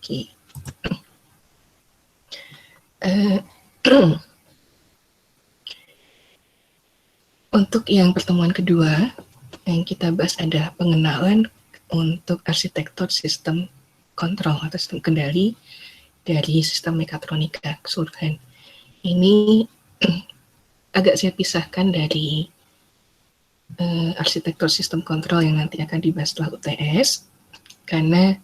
Oke. Eh, Untuk yang pertemuan kedua, yang kita bahas ada pengenalan untuk arsitektur sistem kontrol atau sistem kendali dari sistem mekatronika keseluruhan. Ini agak saya pisahkan dari arsitektur sistem kontrol yang nanti akan dibahas setelah UTS, karena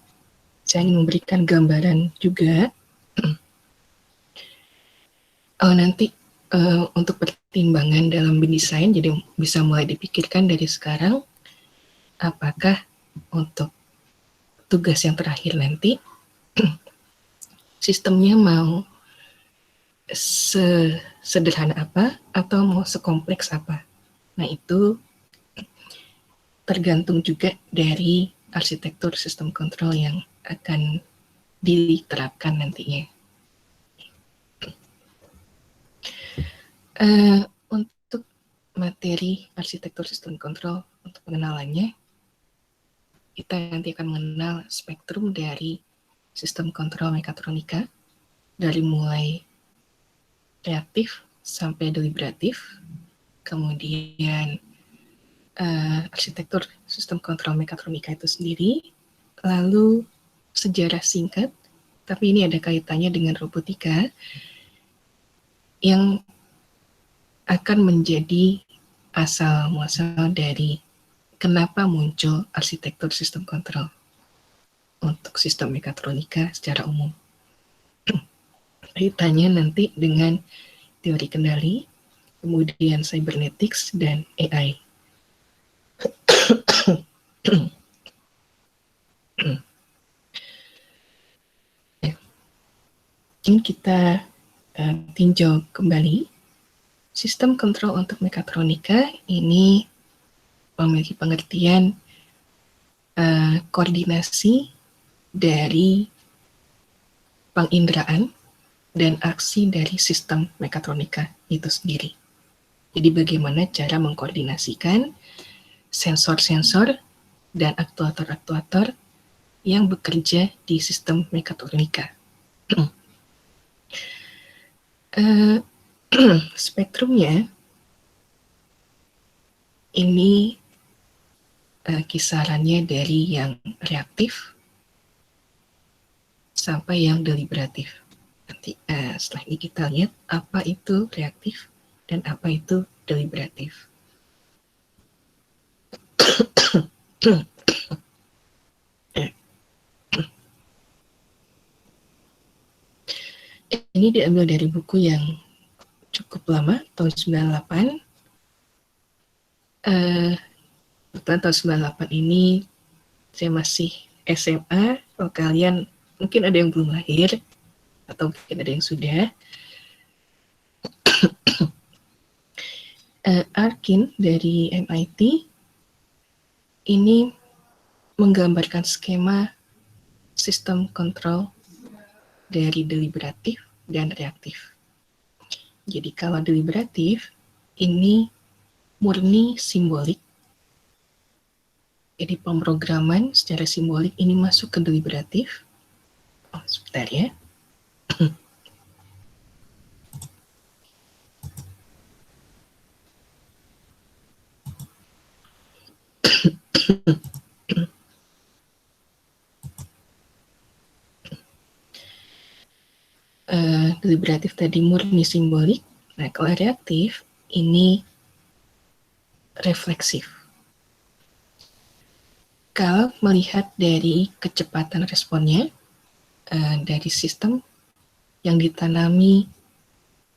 saya ingin memberikan gambaran juga nanti untuk pertimbangan dalam mendesain, jadi bisa mulai dipikirkan dari sekarang, apakah untuk tugas yang terakhir nanti sistemnya mau sederhana apa atau mau sekompleks apa. Nah, itu tergantung juga dari arsitektur sistem kontrol yang akan diterapkan nantinya. Untuk materi arsitektur sistem kontrol, untuk pengenalannya, kita nanti akan mengenal spektrum dari sistem kontrol mekatronika, dari mulai reaktif sampai deliberatif, kemudian arsitektur sistem kontrol mekatronika itu sendiri, lalu sejarah singkat, tapi ini ada kaitannya dengan robotika, yang akan menjadi asal muasal dari kenapa muncul arsitektur sistem kontrol untuk sistem mekatronika secara umum. Kaitannya nanti dengan teori kendali, kemudian cybernetics, dan AI. Mungkin kita tinjau kembali. Sistem kontrol untuk mekatronika ini memiliki pengertian koordinasi dari penginderaan dan aksi dari sistem mekatronika itu sendiri. Jadi bagaimana cara mengkoordinasikan sensor-sensor dan aktuator-aktuator yang bekerja di sistem mekatronika. Spektrumnya ini kisarannya dari yang reaktif sampai yang deliberatif. Nanti setelah ini kita lihat apa itu reaktif dan apa itu deliberatif. Ini diambil dari buku yang cukup lama, tahun 98. Tahun 98 ini saya masih SMA. Kalau kalian mungkin ada yang belum lahir atau mungkin ada yang sudah. Arkin dari MIT ini menggambarkan skema sistem kontrol dari deliberatif dan reaktif. Jadi kalau deliberatif ini murni simbolik. Jadi pemrograman secara simbolik ini masuk ke deliberatif. Sebentar ya. Deliberatif tadi murni simbolik. Nah, kalau reaktif ini refleksif. Kalau melihat dari kecepatan responnya dari sistem yang ditanami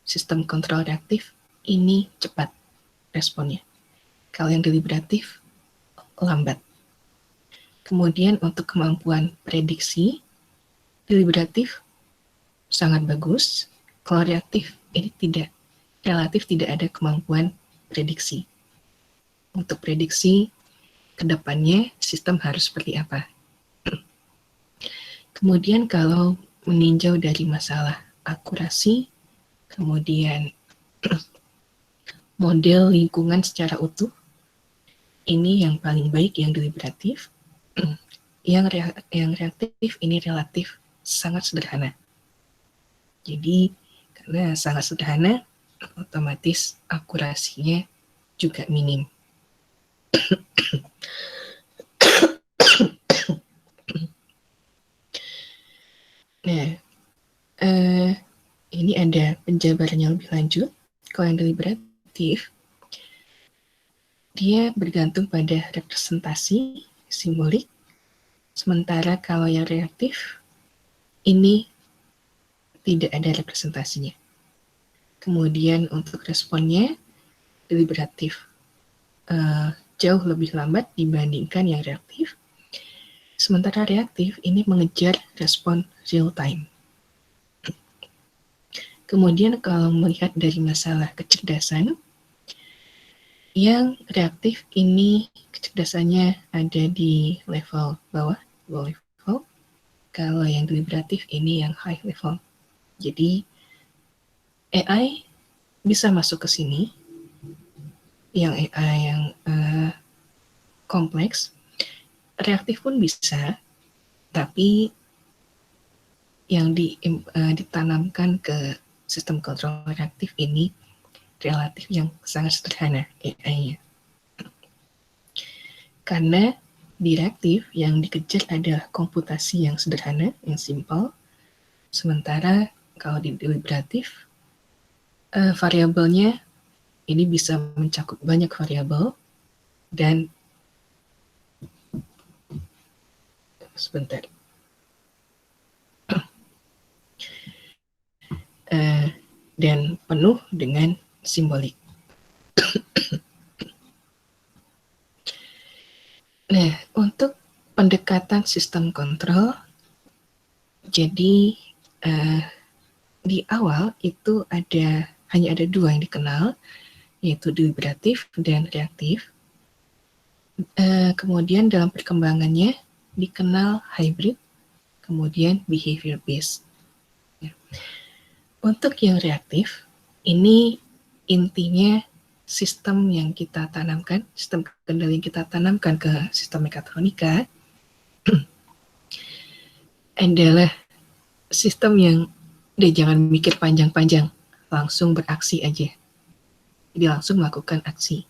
sistem kontrol reaktif, ini cepat responnya. Kalau yang deliberatif lambat. Kemudian untuk kemampuan prediksi, deliberatif sangat bagus. Kalau reaktif ini relatif tidak ada kemampuan prediksi. Untuk prediksi ke depannya sistem harus seperti apa. Kemudian kalau meninjau dari masalah akurasi, kemudian model lingkungan secara utuh, ini yang paling baik yang deliberatif. Yang reaktif ini relatif sangat sederhana. Jadi karena sangat sederhana, otomatis akurasinya juga minim. Nah, ini ada penjabarannya lebih lanjut. Kalau yang deliberatif, dia bergantung pada representasi simbolik, sementara kalau yang reaktif, ini tidak ada representasinya. Kemudian untuk responnya, deliberatif jauh lebih lambat dibandingkan yang reaktif, sementara reaktif ini mengejar respon real time. Kemudian kalau melihat dari masalah kecerdasan, yang reaktif ini kecerdasannya ada di level bawah, low level. Kalau yang deliberatif ini yang high level. Jadi AI bisa masuk ke sini, yang AI yang kompleks, reaktif pun bisa, tapi yang ditanamkan ke sistem kontrol reaktif ini relatif yang sangat sederhana AI-nya. Karena di reaktif yang dikejar adalah komputasi yang sederhana, yang simple, sementara kalau di deliberatif, variabelnya ini bisa mencakup banyak variabel dan sebentar. Dan penuh dengan simbolik. Nah, untuk pendekatan sistem kontrol, jadi di awal itu hanya ada dua yang dikenal, yaitu deliberatif dan reaktif. Kemudian dalam perkembangannya dikenal hybrid, kemudian behavior based. Untuk yang reaktif, ini intinya sistem yang kita tanamkan, sistem kendali yang kita tanamkan ke sistem mekatronika adalah sistem yang jangan mikir panjang-panjang, langsung beraksi aja. Jadi langsung melakukan aksi.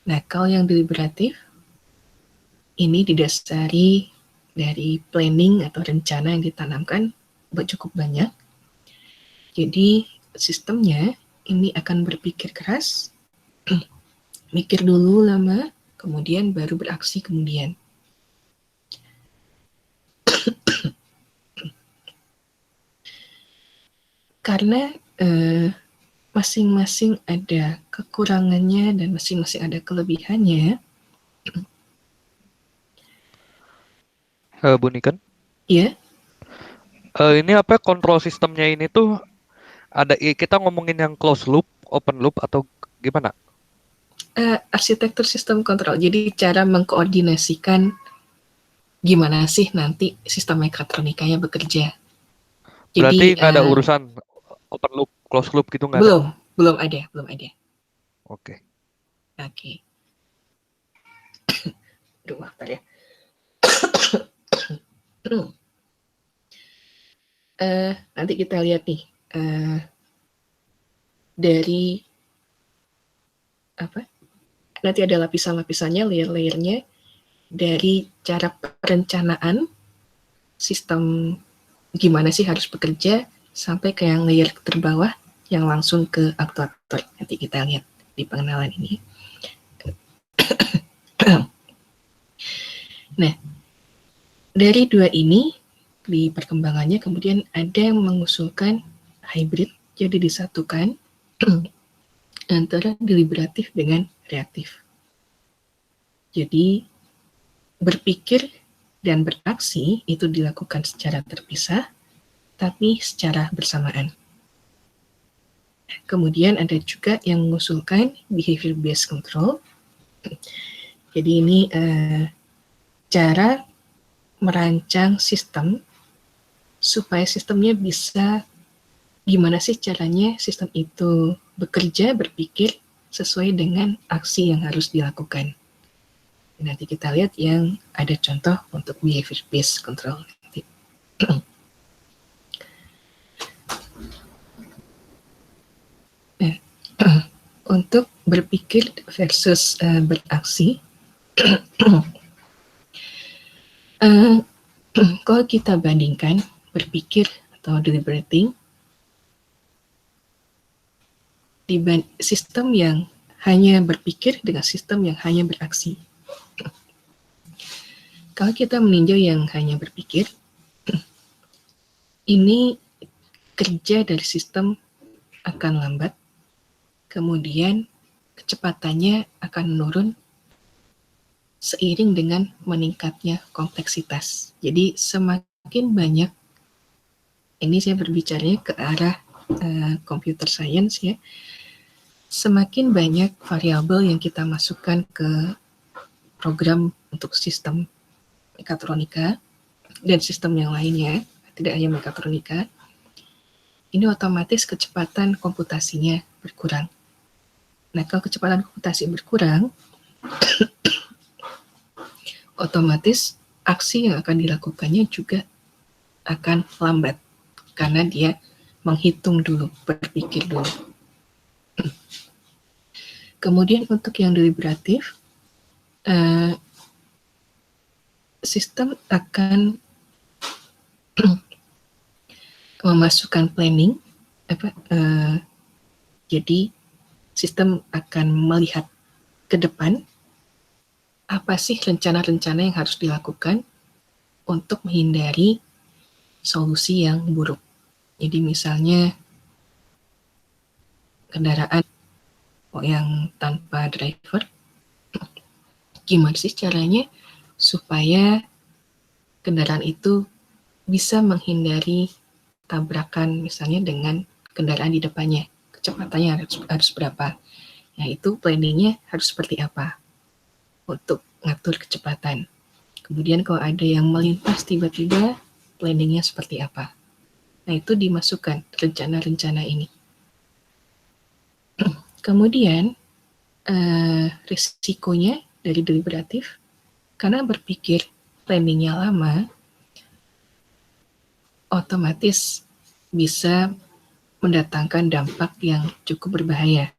Nah, kalau yang deliberatif, ini didasari dari planning atau rencana yang ditanamkan cukup banyak. Jadi sistemnya ini akan berpikir keras, mikir dulu lama, kemudian baru beraksi kemudian. Karena masing-masing ada kekurangannya dan masing-masing ada kelebihannya. Bu Niken? Iya. Ini apa kontrol sistemnya ini tuh ada kita ngomongin yang closed loop, open loop atau gimana? Arsitektur sistem kontrol. Jadi cara mengkoordinasikan gimana sih nanti sistem mekatronikanya bekerja. Berarti Jadi nggak ada urusan open loop, closed loop gitu nggak ada? Belum ada. Oke. Aduh, bentar ya. Nanti kita lihat nih dari apa? Nanti ada lapisan-lapisannya, layer-layernya dari cara perencanaan sistem gimana sih harus bekerja sampai ke yang layer terbawah yang langsung ke aktuator. Nanti kita lihat di pengenalan ini. Nah, dari dua ini di perkembangannya kemudian ada yang mengusulkan hybrid, jadi disatukan antara deliberatif dengan reaktif. Jadi berpikir dan beraksi itu dilakukan secara terpisah, tapi secara bersamaan. Kemudian ada juga yang mengusulkan behavior based control. Jadi ini cara merancang sistem supaya sistemnya bisa gimana sih caranya sistem itu bekerja, berpikir sesuai dengan aksi yang harus dilakukan. Nanti kita lihat yang ada contoh untuk behavior based control. Untuk berpikir versus beraksi, kalau kita bandingkan berpikir atau deliberating, sistem yang hanya berpikir dengan sistem yang hanya beraksi. Kalau kita meninjau yang hanya berpikir, ini kerja dari sistem akan lambat, kemudian kecepatannya akan menurun seiring dengan meningkatnya kompleksitas. Jadi semakin banyak, ini saya berbicaranya ke arah computer science ya, semakin banyak variabel yang kita masukkan ke program untuk sistem mekatronika dan sistem yang lainnya, tidak hanya mekatronika, ini otomatis kecepatan komputasinya berkurang. Nah, kalau kecepatan komputasi berkurang, otomatis aksi yang akan dilakukannya juga akan lambat, karena dia menghitung dulu, berpikir dulu. Kemudian untuk yang deliberatif, sistem akan memasukkan planning, jadi sistem akan melihat ke depan, apa sih rencana-rencana yang harus dilakukan untuk menghindari solusi yang buruk. Jadi misalnya kendaraan yang tanpa driver, gimana sih caranya supaya kendaraan itu bisa menghindari tabrakan misalnya dengan kendaraan di depannya, kecepatannya harus berapa. Nah, itu planningnya harus seperti apa untuk ngatur kecepatan. Kemudian kalau ada yang melintas tiba-tiba, planningnya seperti apa. Nah, itu dimasukkan rencana-rencana ini. Kemudian risikonya dari deliberatif, karena berpikir planningnya lama, otomatis bisa mendatangkan dampak yang cukup berbahaya.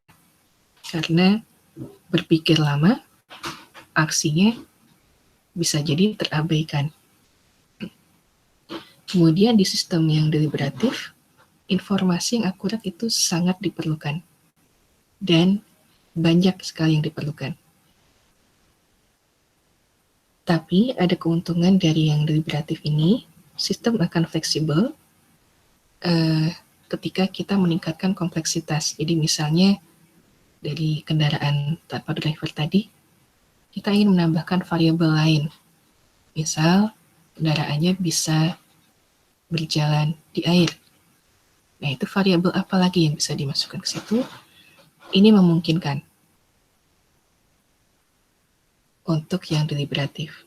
Karena berpikir lama, aksinya bisa jadi terabaikan. Kemudian di sistem yang deliberatif, informasi yang akurat itu sangat diperlukan. Dan banyak sekali yang diperlukan. Tapi ada keuntungan dari yang deliberatif ini, sistem akan fleksibel ketika kita meningkatkan kompleksitas. Jadi misalnya dari kendaraan tanpa driver tadi, kita ingin menambahkan variabel lain. Misal, kendaraannya bisa berjalan di air. Nah, itu variabel apa lagi yang bisa dimasukkan ke situ? Ini memungkinkan untuk yang deliberatif.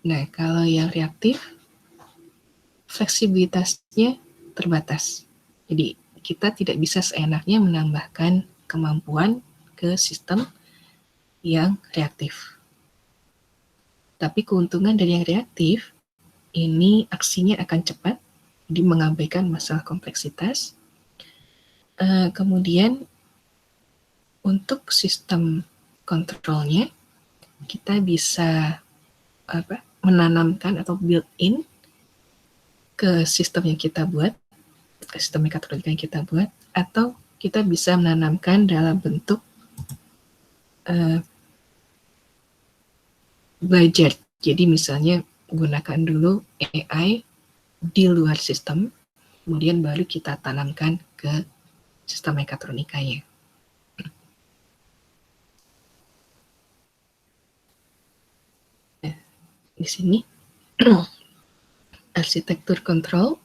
Nah, kalau yang reaktif, fleksibilitasnya terbatas. Jadi, kita tidak bisa seenaknya menambahkan kemampuan ke sistem yang reaktif. Tapi keuntungan dari yang reaktif, ini aksinya akan cepat, jadi mengabaikan masalah kompleksitas. Kemudian, untuk sistem kontrolnya, kita bisa menanamkan atau built-in ke sistem yang kita buat, ke sistem mekatronika yang kita buat, atau kita bisa menanamkan dalam bentuk belajar. Jadi misalnya gunakan dulu AI di luar sistem, kemudian baru kita tanamkan ke sistem mekatronikanya. Di sini arsitektur kontrol.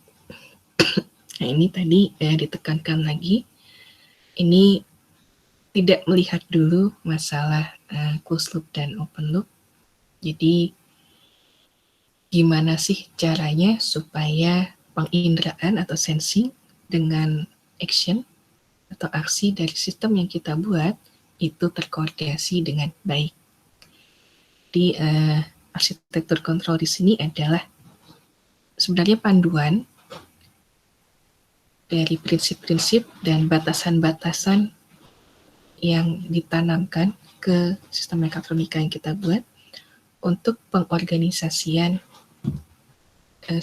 Nah, ini tadi ditekankan lagi, ini tidak melihat dulu masalah closed loop dan open loop. Jadi gimana sih caranya supaya penginderaan atau sensing dengan action atau aksi dari sistem yang kita buat itu terkoordinasi dengan baik. Di arsitektur kontrol di sini adalah sebenarnya panduan dari prinsip-prinsip dan batasan-batasan yang ditanamkan ke sistem mekatronika yang kita buat untuk pengorganisasian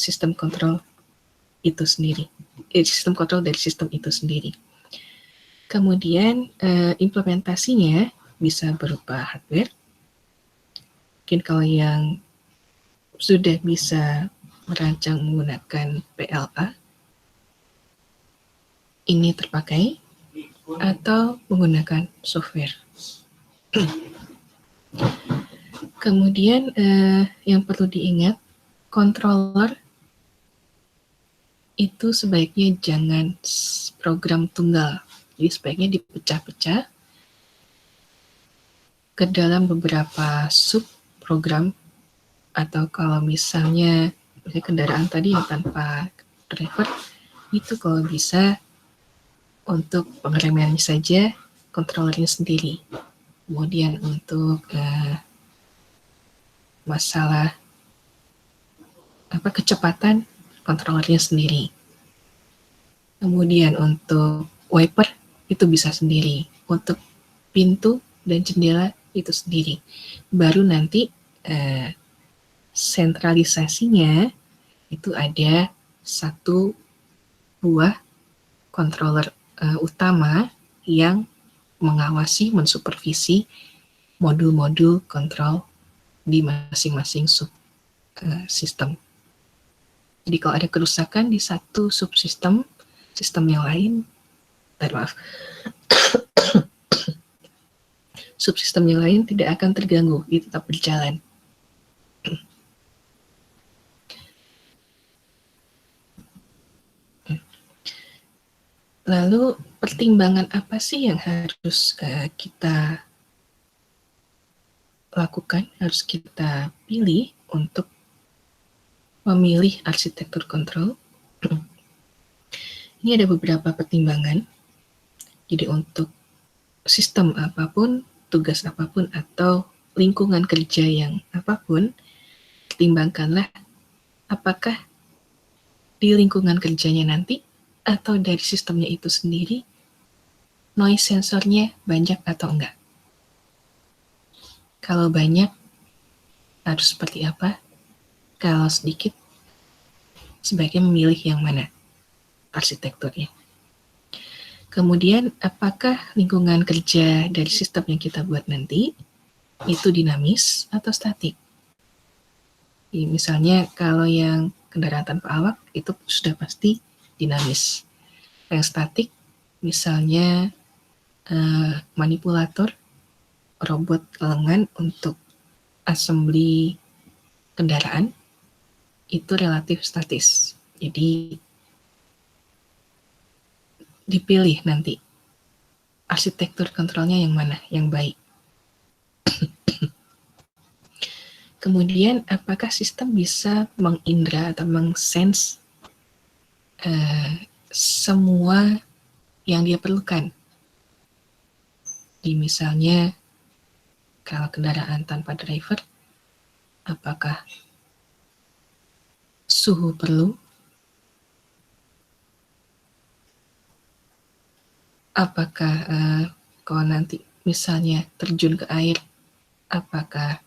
sistem kontrol itu sendiri, sistem kontrol dari sistem itu sendiri. Kemudian implementasinya bisa berupa hardware. Mungkin kalau yang sudah bisa merancang menggunakan PLA, ini terpakai, atau menggunakan software. Kemudian yang perlu diingat, controller itu sebaiknya jangan program tunggal. Jadi sebaiknya dipecah-pecah ke dalam beberapa sub program, atau kalau misalnya kendaraan tadi yang tanpa driver, itu kalau bisa untuk pengeremannya saja controllernya sendiri. Kemudian untuk masalah kecepatan, controllernya sendiri. Kemudian untuk wiper itu bisa sendiri. Untuk pintu dan jendela itu sendiri. Baru nanti sentralisasinya itu ada satu buah controller utama yang mengawasi, mensupervisi modul-modul kontrol di masing-masing sistem. Jadi kalau ada kerusakan di satu subsistem, sistem yang lain, subsistem yang lain tidak akan terganggu, dia tetap berjalan. Lalu pertimbangan apa sih yang harus kita lakukan, harus kita pilih untuk memilih arsitektur kontrol? Ini ada beberapa pertimbangan. Jadi untuk sistem apapun, tugas apapun, atau lingkungan kerja yang apapun, pertimbangkanlah apakah di lingkungan kerjanya nanti atau dari sistemnya itu sendiri noise sensornya banyak atau enggak. Kalau banyak, harus seperti apa? Kalau sedikit, sebaiknya memilih yang mana arsitekturnya. Kemudian, apakah lingkungan kerja dari sistem yang kita buat nanti itu dinamis atau statik? Misalnya, kalau yang kendaraan tanpa awak, itu sudah pasti dinamis. Yang statik, misalnya manipulator, robot lengan untuk assembly kendaraan, itu relatif statis. Jadi dipilih nanti arsitektur kontrolnya yang mana, yang baik. Kemudian apakah sistem bisa mengindra atau mengsense semua yang dia perlukan. Di misalnya kalau kendaraan tanpa driver, apakah suhu perlu? Apakah kalau nanti misalnya terjun ke air, apakah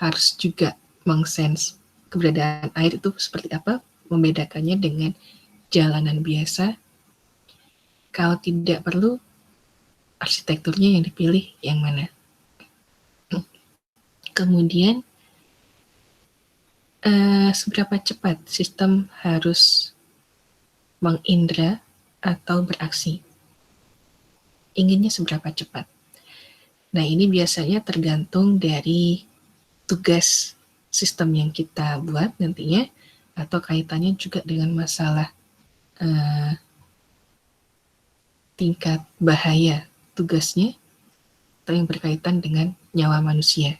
harus juga mengsense keberadaan air itu seperti apa, membedakannya dengan jalanan biasa? Kalau tidak perlu, arsitekturnya yang dipilih yang mana? Kemudian, seberapa cepat sistem harus mengindra atau beraksi? Inginnya seberapa cepat? Nah, ini biasanya tergantung dari tugas sistem yang kita buat nantinya, atau kaitannya juga dengan masalah tingkat bahaya tugasnya, atau yang berkaitan dengan nyawa manusia.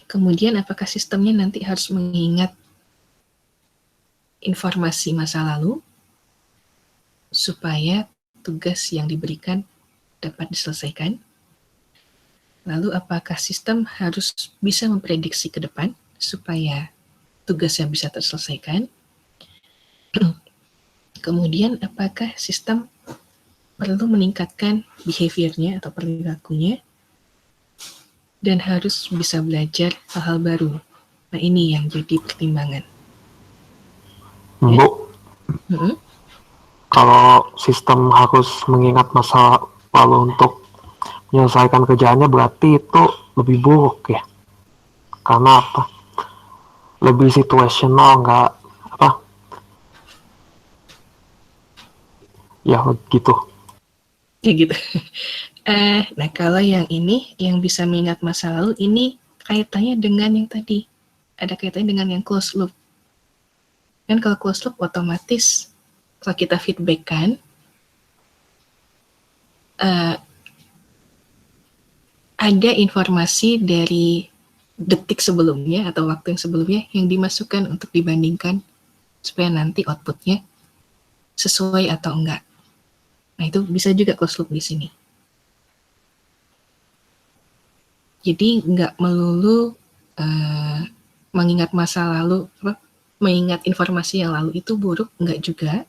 Kemudian apakah sistemnya nanti harus mengingat informasi masa lalu supaya tugas yang diberikan dapat diselesaikan? Lalu apakah sistem harus bisa memprediksi ke depan supaya tugas yang bisa terselesaikan. Kemudian apakah sistem perlu meningkatkan behavior-nya atau perilakunya dan harus bisa belajar hal-hal baru. Nah, ini yang jadi pertimbangan. Bu, Mm-mm. kalau sistem harus mengingat masa lalu untuk menyelesaikan kerjaannya berarti itu lebih buruk ya? Karena apa? Lebih situasional, nggak apa? Ya gitu. Ya gitu. Nah, kalau yang ini, yang bisa mengingat masa lalu, ini kaitannya dengan yang tadi. Ada kaitannya dengan yang closed loop. Kan kalau closed loop otomatis, kalau kita feedback-kan, ada informasi dari detik sebelumnya atau waktu yang sebelumnya yang dimasukkan untuk dibandingkan supaya nanti outputnya sesuai atau enggak. Nah, itu bisa juga closed loop di sini. Jadi nggak melulu mengingat masa lalu, mengingat informasi yang lalu itu buruk, nggak juga.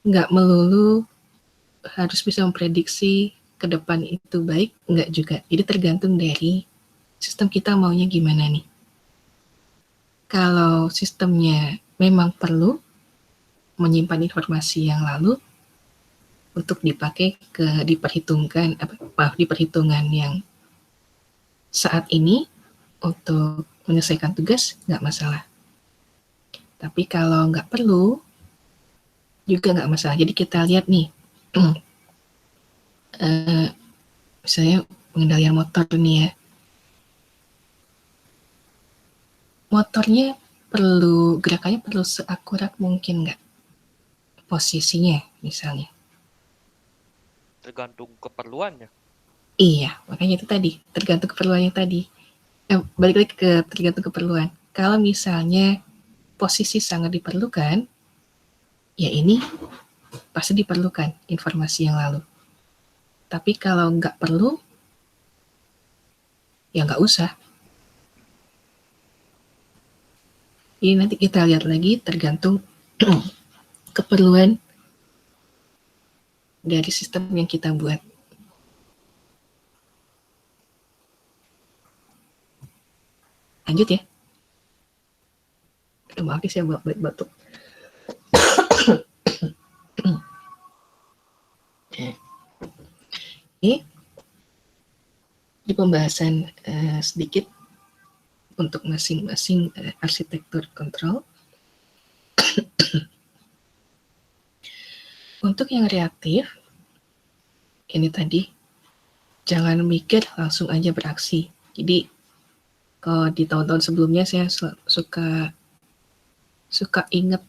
Nggak melulu harus bisa memprediksi ke depan itu baik, nggak juga. Jadi tergantung dari sistem kita maunya gimana nih. Kalau sistemnya memang perlu menyimpan informasi yang lalu untuk dipakai di perhitungan yang saat ini untuk menyelesaikan tugas, nggak masalah. Tapi kalau nggak perlu, juga nggak masalah. Jadi kita lihat nih, misalnya pengendalian motor nih ya. Motornya gerakannya perlu seakurat mungkin nggak? Posisinya misalnya. Tergantung keperluannya. Iya, makanya itu tadi, tergantung keperluannya tadi. Balik lagi ke tergantung keperluan. Kalau misalnya posisi sangat diperlukan, ya ini pasti diperlukan informasi yang lalu. Tapi kalau nggak perlu, ya nggak usah. Ini nanti kita lihat lagi tergantung keperluan dari sistem yang kita buat. Lanjut ya. Maaf saya batuk. Ini di pembahasan sedikit untuk masing-masing arsitektur kontrol. Untuk yang reaktif, ini tadi, jangan mikir langsung aja beraksi. Jadi, kalau di tahun-tahun sebelumnya saya suka inget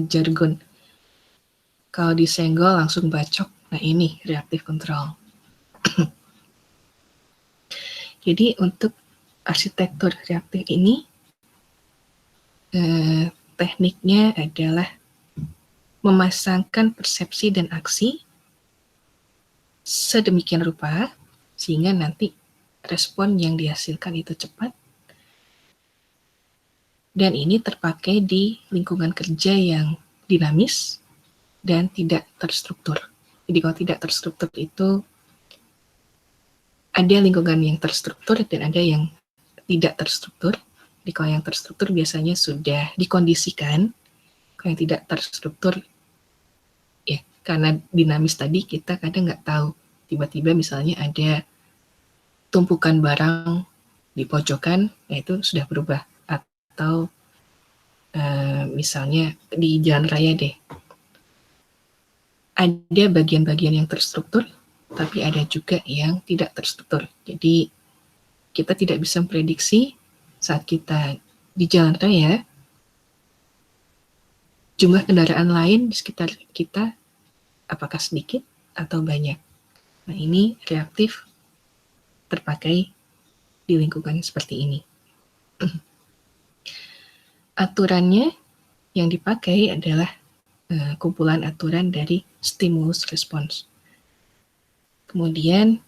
jargon. Kalau disenggol langsung bacok. Nah, ini reaktif kontrol. Jadi, untuk arsitektur reaktif ini, tekniknya adalah memasangkan persepsi dan aksi sedemikian rupa sehingga nanti respon yang dihasilkan itu cepat dan ini terpakai di lingkungan kerja yang dinamis dan tidak terstruktur. Jadi kalau tidak terstruktur itu ada lingkungan yang terstruktur dan ada yang tidak terstruktur. Jadi kalau yang terstruktur biasanya sudah dikondisikan, kalau yang tidak terstruktur ya karena dinamis tadi kita kadang nggak tahu. Tiba-tiba misalnya ada tumpukan barang di pojokan, nah itu sudah berubah. Atau misalnya di jalan raya deh, ada bagian-bagian yang terstruktur, tapi ada juga yang tidak terstruktur. Jadi kita tidak bisa memprediksi saat kita di jalan raya, jumlah kendaraan lain di sekitar kita apakah sedikit atau banyak. Nah ini reaktif terpakai di lingkungan seperti ini. Aturannya yang dipakai adalah kumpulan aturan dari stimulus response. Kemudian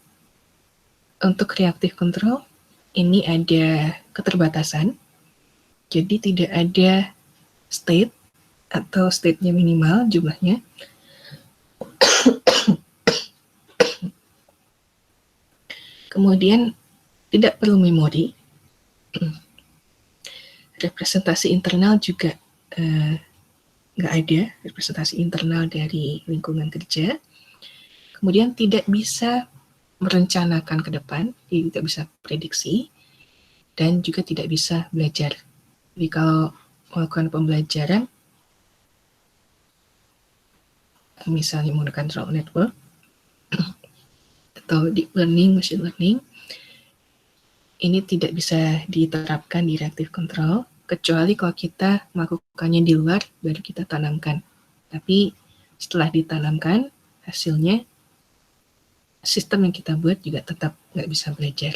untuk reactive control ini ada keterbatasan Jadi tidak ada state atau state-nya minimal jumlahnya. Kemudian tidak perlu memori. Representasi internal juga nggak ada, representasi internal dari lingkungan kerja. Kemudian tidak bisa merencanakan ke depan, jadi tidak bisa prediksi, dan juga tidak bisa belajar. Jadi kalau melakukan pembelajaran, misalnya menggunakan neural network, atau deep learning, machine learning, ini tidak bisa diterapkan di reactive control, kecuali kalau kita melakukannya di luar, baru kita tanamkan. Tapi setelah ditanamkan, hasilnya sistem yang kita buat juga tetap nggak bisa belajar.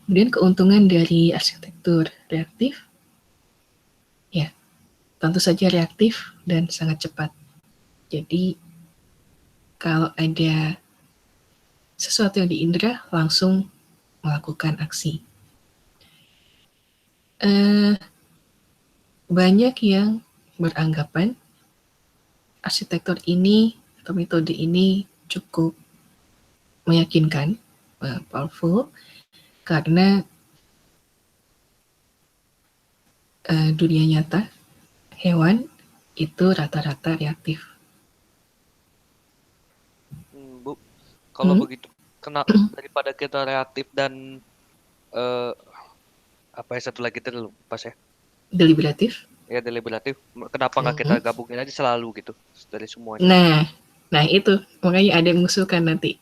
Kemudian keuntungan dari arsitektur reaktif, ya tentu saja reaktif dan sangat cepat. Jadi kalau ada sesuatu yang diindra, langsung melakukan aksi. Banyak yang beranggapan arsitektur ini atau metode ini cukup meyakinkan, powerful, karena dunia nyata, hewan itu rata-rata reaktif. Bu, kalau begitu, daripada kita reaktif dan apa ya satu lagi itu pas ya? Deliberatif. Ya deliberatif. Kenapa nggak kita gabungin aja selalu gitu dari semuanya? Nah itu makanya ada yang mengusulkan nanti.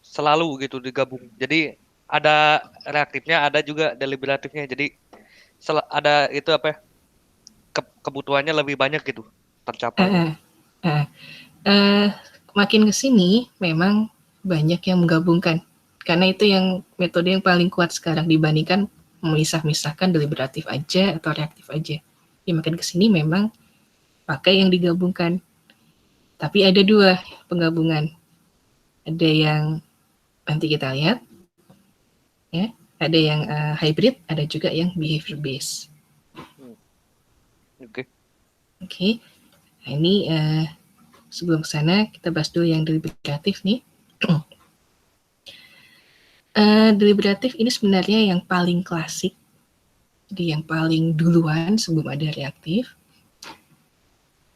Selalu gitu digabung. Jadi ada reaktifnya, ada juga deliberatifnya. Jadi ada itu apa ya? Kebutuhannya lebih banyak gitu tercapai. Makin kesini memang banyak yang menggabungkan, karena itu yang metode yang paling kuat sekarang dibandingkan memisah-misahkan deliberatif aja atau reaktif aja. Ya, makin kesini memang pakai yang digabungkan. Tapi ada dua penggabungan. Ada yang nanti kita lihat, ya. Ada yang hybrid, ada juga yang behavior based. Oke. Nah, ini sebelum ke sana kita bahas dulu yang deliberatif nih. Deliberatif ini sebenarnya yang paling klasik, jadi yang paling duluan sebelum ada reaktif.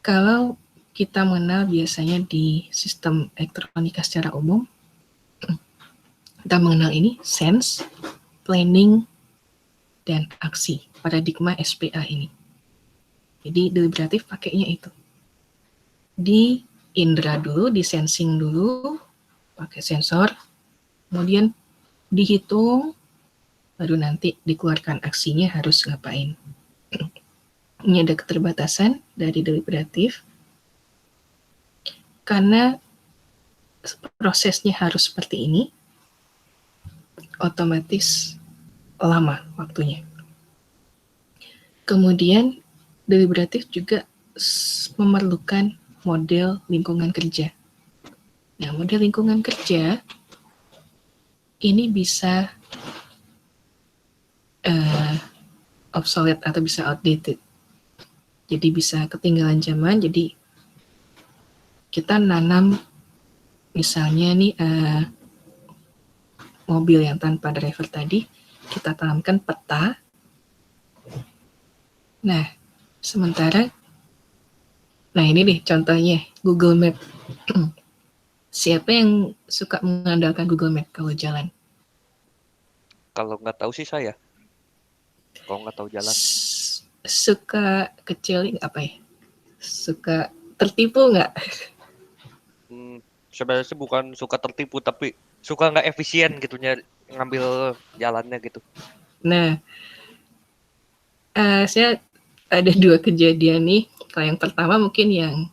Kalau kita mengenal biasanya di sistem elektronika secara umum, kita mengenal ini sense, planning, dan aksi, paradigma SPA ini. Jadi deliberatif pakainya itu. Di indera dulu, di sensing dulu, pakai sensor, kemudian dihitung, baru nanti dikeluarkan aksinya harus ngapain. Ini ada keterbatasan dari deliberatif, karena prosesnya harus seperti ini, otomatis lama waktunya. Kemudian deliberatif juga memerlukan model lingkungan kerja. Nah, model lingkungan kerja ini bisa obsolete atau bisa outdated. Jadi bisa ketinggalan zaman. Jadi kita nanam misalnya nih mobil yang tanpa driver tadi, kita tanamkan peta. Nah, sementara, nah ini deh contohnya Google Map. Siapa yang suka mengandalkan Google Map kalau jalan? Kalau nggak tahu sih saya. Kalau nggak tahu jalan. Suka kecil apa ya? Suka tertipu nggak? Sebenarnya sih bukan suka tertipu, tapi suka nggak efisien gitu ngambil jalannya gitu. Nah, saya ada dua kejadian nih. Kalau yang pertama mungkin yang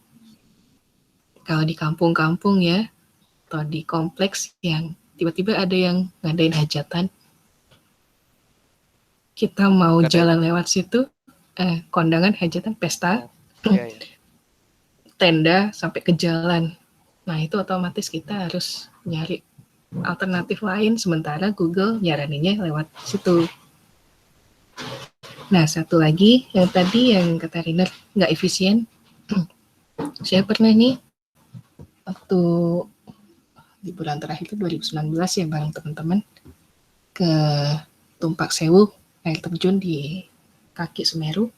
kalau di kampung-kampung ya, atau di kompleks yang tiba-tiba ada yang ngadain hajatan. Kita mau jalan lewat situ, kondangan hajatan pesta, tenda sampai ke jalan. Nah itu otomatis kita harus nyari alternatif lain, sementara Google nyaraninnya lewat situ. Nah, satu lagi yang tadi yang kata Riner nggak efisien. Saya pernah nih waktu liburan terakhir itu 2019 ya bareng teman-teman ke Tumpak Sewu, air terjun di kaki Semeru.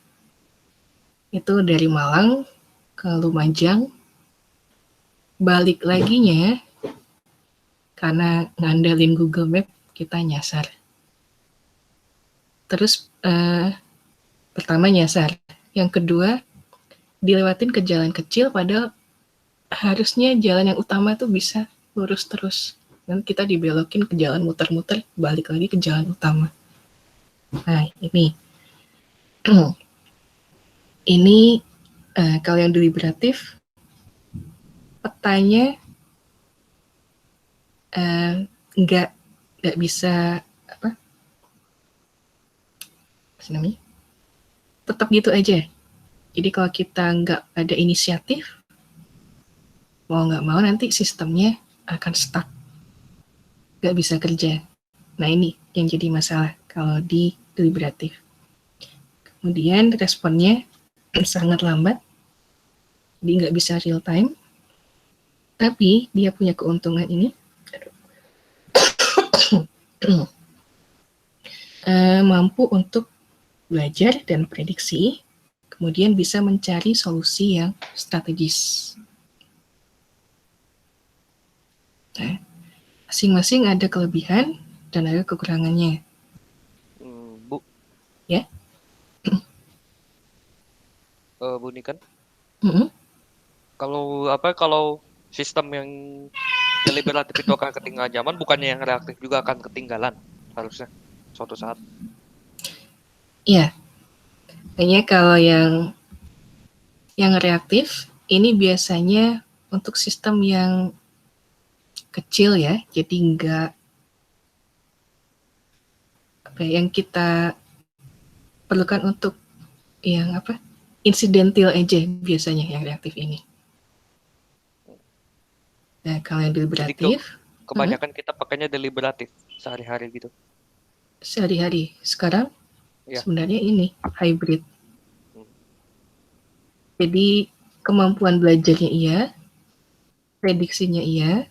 Itu dari Malang ke Lumajang, balik laginya karena ngandelin Google Map kita nyasar. Terus pertama nyasar, yang kedua dilewatin ke jalan kecil padahal harusnya jalan yang utama tuh bisa lurus terus. Dan kita dibelokin ke jalan muter-muter, balik lagi ke jalan utama. Nah, ini ini kalau yang deliberatif, petanya nggak bisa apa sih namanya, tetap gitu aja. Jadi kalau kita nggak ada inisiatif, mau nggak mau nanti sistemnya akan stuck, nggak bisa kerja. Nah ini yang jadi masalah kalau di deliberatif. Kemudian responnya sangat lambat, jadi nggak bisa real time. Tapi dia punya keuntungan ini, mampu untuk belajar dan prediksi, kemudian bisa mencari solusi yang strategis. Nah, masing-masing ada kelebihan dan ada kekurangannya. Bu. Ya. Bu Niken. Mm-hmm. Kalau sistem yang deliberatif itu akan ketinggalan zaman, bukannya yang reaktif juga akan ketinggalan harusnya suatu saat. Iya. Kayaknya kalau yang reaktif ini biasanya untuk sistem yang kecil ya, jadi enggak yang kita perlukan untuk yang insidental aja biasanya yang reaktif ini. Nah, kalau yang deliberatif, kebanyakan kita pakainya deliberatif sehari-hari gitu. Sehari-hari. Sekarang ya. Sebenarnya ini hybrid. Jadi kemampuan belajarnya iya, prediksinya iya,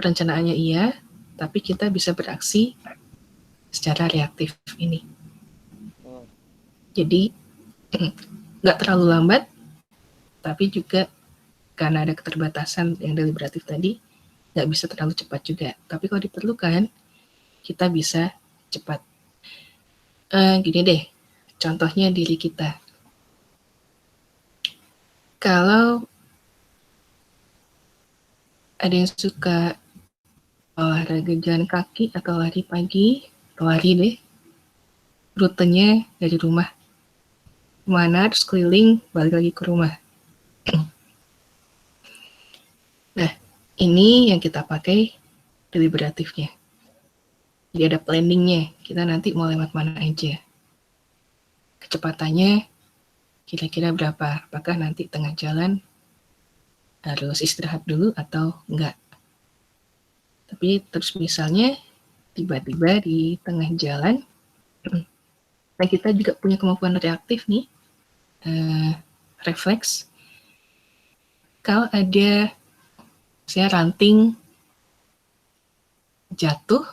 perencanaannya iya, tapi kita bisa beraksi secara reaktif ini. Jadi nggak terlalu lambat, tapi juga karena ada keterbatasan yang deliberatif tadi, nggak bisa terlalu cepat juga. Tapi kalau diperlukan, kita bisa cepat. Gini deh, contohnya diri kita. Kalau ada yang suka olahraga jalan kaki atau lari pagi, atau lari deh, rutenya dari rumah kemana, terus keliling, balik lagi ke rumah. Nah, ini yang kita pakai deliberatifnya. Jadi ada planningnya, kita nanti mau lewat mana aja. Kecepatannya kira-kira berapa, apakah nanti tengah jalan harus istirahat dulu atau enggak. Tapi terus misalnya tiba-tiba di tengah jalan, nah kita juga punya kemampuan reaktif nih, refleks. Kalau ada saya ranting jatuh,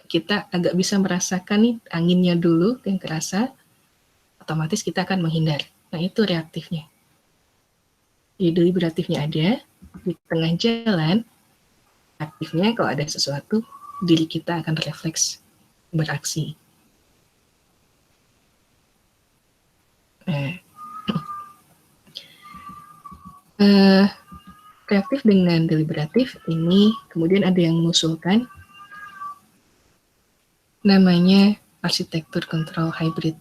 kita agak bisa merasakan nih anginnya dulu yang kerasa, otomatis kita akan menghindar. Nah itu reaktifnya. Jadi deliberatifnya ada, di tengah jalan, aktifnya kalau ada sesuatu, diri kita akan refleks, beraksi. Reaktif dengan deliberatif ini kemudian ada yang mengusulkan namanya arsitektur kontrol hybrid.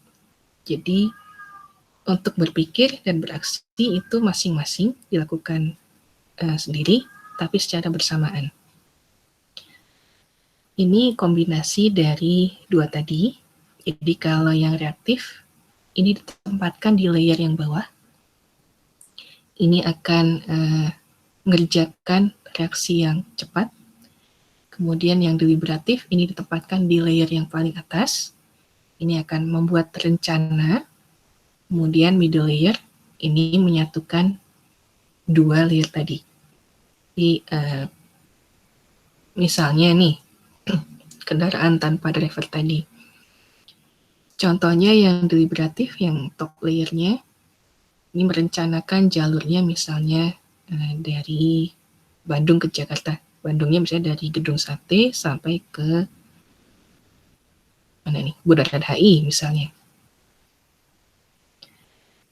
Jadi untuk berpikir dan beraksi itu masing-masing dilakukan sendiri, tapi secara bersamaan. Ini kombinasi dari dua tadi. Jadi kalau yang reaktif, ini ditempatkan di layer yang bawah. Ini akan mengerjakan reaksi yang cepat. Kemudian yang deliberatif ini ditempatkan di layer yang paling atas. Ini akan membuat rencana. Kemudian middle layer ini menyatukan dua layer tadi. Di misalnya nih, kendaraan tanpa driver tadi. Contohnya yang deliberatif, yang top layernya, ini merencanakan jalurnya misalnya dari Bandung ke Jakarta. Bandungnya misalnya dari Gedung Sate sampai ke mana nih, Bundaran HI misalnya.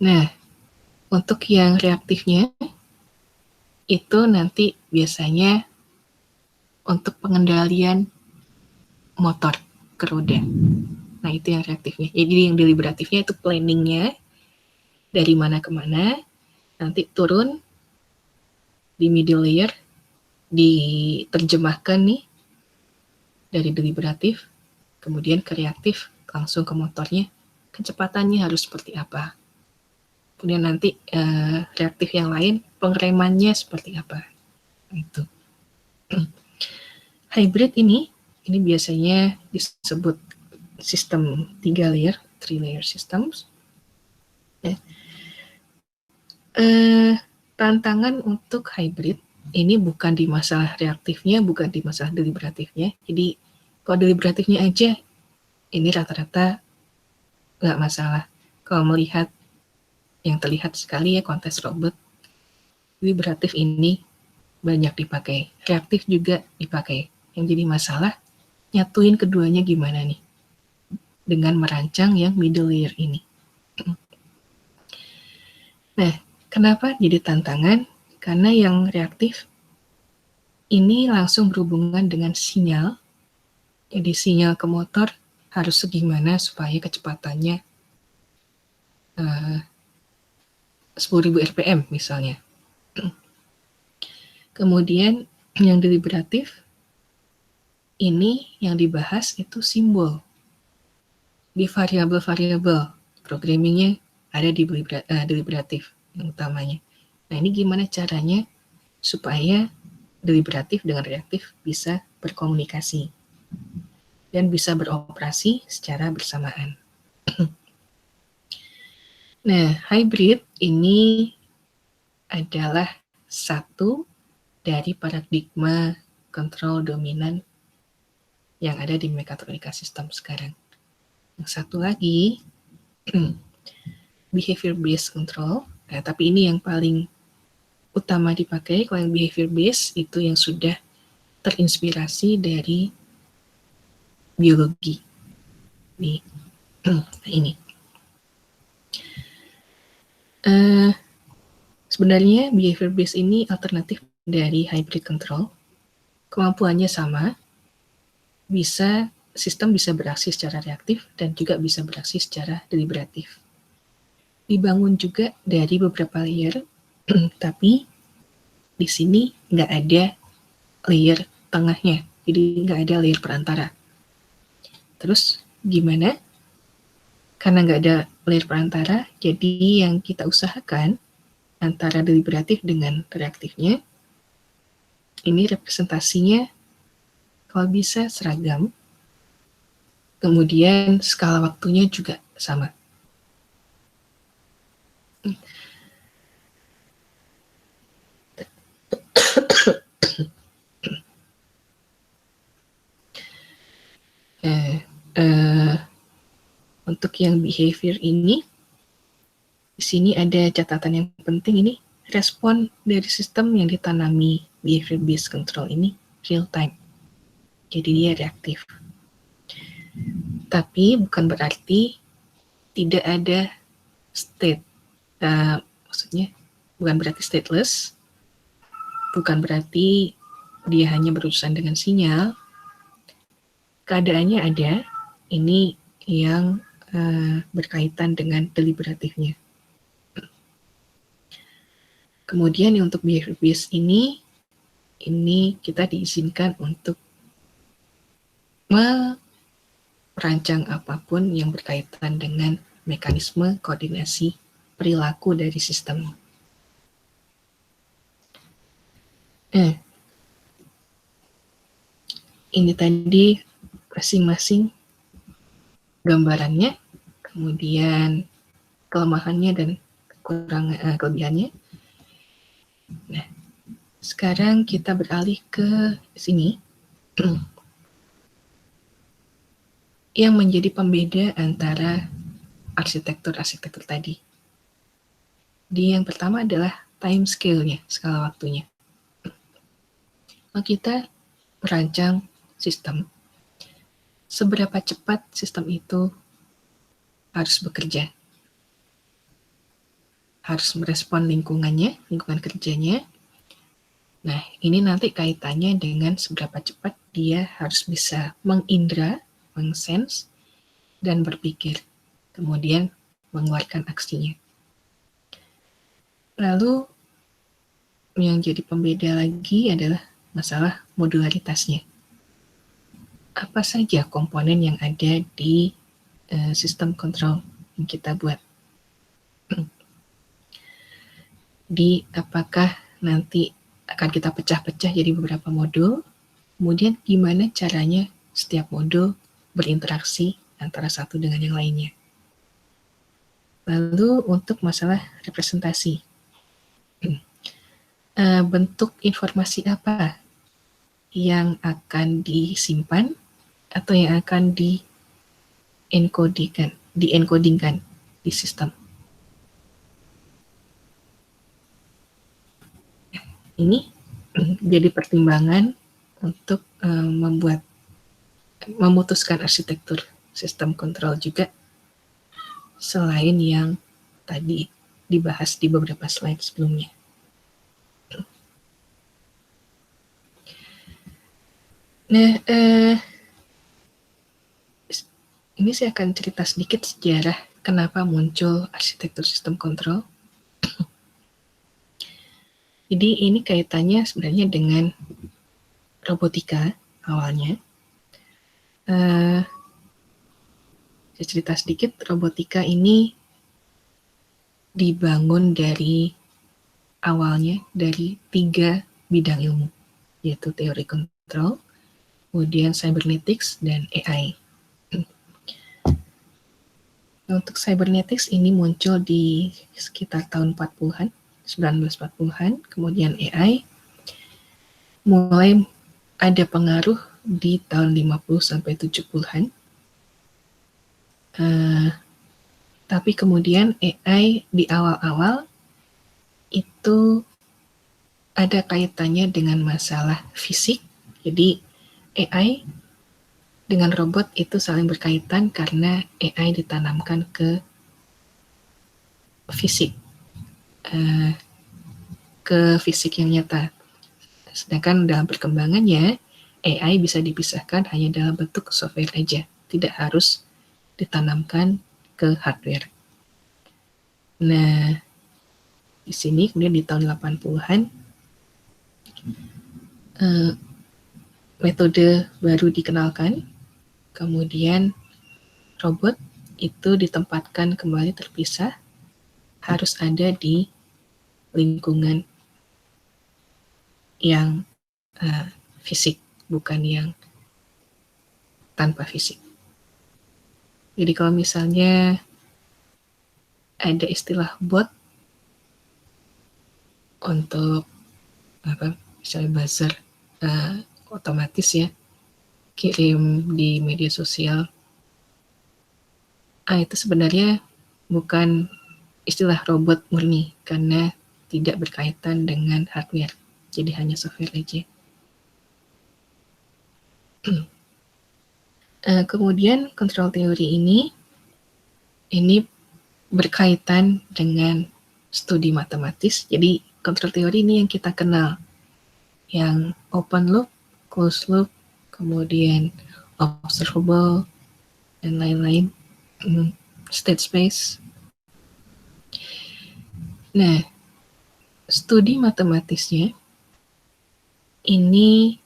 Nah, untuk yang reaktifnya, itu nanti biasanya untuk pengendalian motor ke roda. Nah, itu yang reaktifnya. Jadi yang deliberatifnya itu planningnya dari mana ke mana, nanti turun di middle layer, diterjemahkan nih dari deliberatif, kemudian ke reaktif, langsung ke motornya, kecepatannya harus seperti apa. Kemudian nanti reaktif yang lain, pengeremannya seperti apa. Itu. Hybrid ini biasanya disebut sistem 3 layer, 3 layer systems. Tantangan untuk hybrid ini bukan di masalah reaktifnya, bukan di masalah deliberatifnya. Jadi kalau deliberatifnya aja, ini rata-rata nggak masalah. Kalau melihat yang terlihat sekali ya kontes robot, deliberatif ini banyak dipakai, reaktif juga dipakai. Yang jadi masalah, nyatuin keduanya gimana nih? Dengan merancang yang middle layer ini. Nah, kenapa jadi tantangan? Karena yang reaktif ini langsung berhubungan dengan sinyal. Jadi sinyal ke motor harus segimana supaya kecepatannya 10.000 RPM misalnya. Kemudian yang deliberatif, ini yang dibahas itu simbol. Di variabel-variabel programmingnya ada di deliberatif yang utamanya. Nah, ini gimana caranya supaya deliberatif dengan reaktif bisa berkomunikasi dan bisa beroperasi secara bersamaan. Nah, hybrid ini adalah satu dari paradigma kontrol dominan yang ada di mekatronika sistem sekarang. Yang satu lagi, behavior based control. Nah, tapi ini yang paling utama dipakai. Kalau yang behavior based itu yang sudah terinspirasi dari biologi. Ini. Sebenarnya behavior based ini alternatif dari hybrid control. Kemampuannya sama. Sistem bisa beraksi secara reaktif dan juga bisa beraksi secara deliberatif. Dibangun juga dari beberapa layer, tapi di sini nggak ada layer tengahnya, jadi nggak ada layer perantara. Terus gimana? Karena nggak ada layer perantara, jadi yang kita usahakan antara deliberatif dengan reaktifnya, ini representasinya kalau bisa seragam, kemudian skala waktunya juga sama. Untuk yang behavior ini, di sini ada catatan yang penting ini, respon dari sistem yang ditanami behavior based control ini real time. Jadi dia reaktif. Tapi bukan berarti tidak ada state. Maksudnya bukan berarti stateless, bukan berarti dia hanya berurusan dengan sinyal. Keadaannya ada, ini yang berkaitan dengan deliberatifnya. Kemudian untuk behavior based ini kita diizinkan untuk merancang apapun yang berkaitan dengan mekanisme koordinasi perilaku dari sistem. Nah, ini tadi masing-masing gambarannya, kemudian kelemahannya dan kelebihannya. Nah, sekarang kita beralih ke sini. Yang menjadi pembeda antara arsitektur-arsitektur tadi. Yang pertama adalah time scale-nya, skala waktunya. Kalau kita merancang sistem, seberapa cepat sistem itu harus bekerja, harus merespon lingkungannya, lingkungan kerjanya. Nah, ini nanti kaitannya dengan seberapa cepat dia harus bisa mengindra, mengsense, dan berpikir, kemudian mengeluarkan aksinya. Lalu, yang jadi pembeda lagi adalah masalah modularitasnya. Apa saja komponen yang ada di sistem kontrol yang kita buat? Apakah nanti akan kita pecah-pecah jadi beberapa modul, kemudian gimana caranya setiap modul berinteraksi antara satu dengan yang lainnya. Lalu untuk masalah representasi, bentuk informasi apa yang akan disimpan atau yang akan diencodingkan di sistem. Ini jadi pertimbangan untuk memutuskan arsitektur sistem kontrol juga, selain yang tadi dibahas di beberapa slide sebelumnya. Nah, ini saya akan cerita sedikit sejarah kenapa muncul arsitektur sistem kontrol. Jadi ini kaitannya sebenarnya dengan robotika awalnya. Saya cerita sedikit, robotika ini dibangun dari awalnya dari 3 bidang ilmu, yaitu teori kontrol, kemudian cybernetics, dan AI. Untuk cybernetics ini muncul di sekitar tahun 40-an, 1940-an, kemudian AI mulai ada pengaruh di tahun 50-70-an. Tapi kemudian AI di awal-awal itu ada kaitannya dengan masalah fisik. Jadi AI dengan robot itu saling berkaitan karena AI ditanamkan ke fisik, yang nyata. Sedangkan dalam perkembangannya, AI bisa dipisahkan hanya dalam bentuk software aja, tidak harus ditanamkan ke hardware. Nah, di sini kemudian di tahun 80-an, metode baru dikenalkan, kemudian robot itu ditempatkan kembali terpisah, harus ada di lingkungan yang fisik, bukan yang tanpa fisik. Jadi kalau misalnya ada istilah bot untuk misalnya buzzer otomatis ya, kirim di media sosial, itu sebenarnya bukan istilah robot murni karena tidak berkaitan dengan hardware, jadi hanya software aja. Kemudian kontrol teori ini berkaitan dengan studi matematis. Jadi kontrol teori ini yang kita kenal, yang open loop, closed loop, kemudian observable, dan lain-lain, state space. Nah, studi matematisnya ini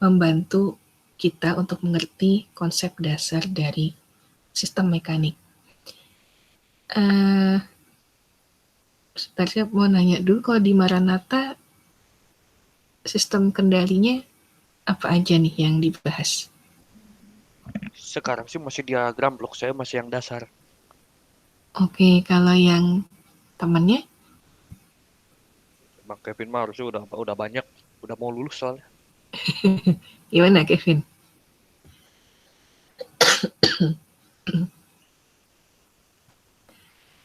membantu kita untuk mengerti konsep dasar dari sistem mekanik. Sebentar, saya mau nanya dulu, kalau di Maranatha sistem kendalinya apa aja nih yang dibahas? Sekarang sih masih diagram, blok saya masih yang dasar. Oke, kalau yang temannya? Bang Kevin mah harusnya udah banyak, udah mau lulus soalnya. Gimana Kevin?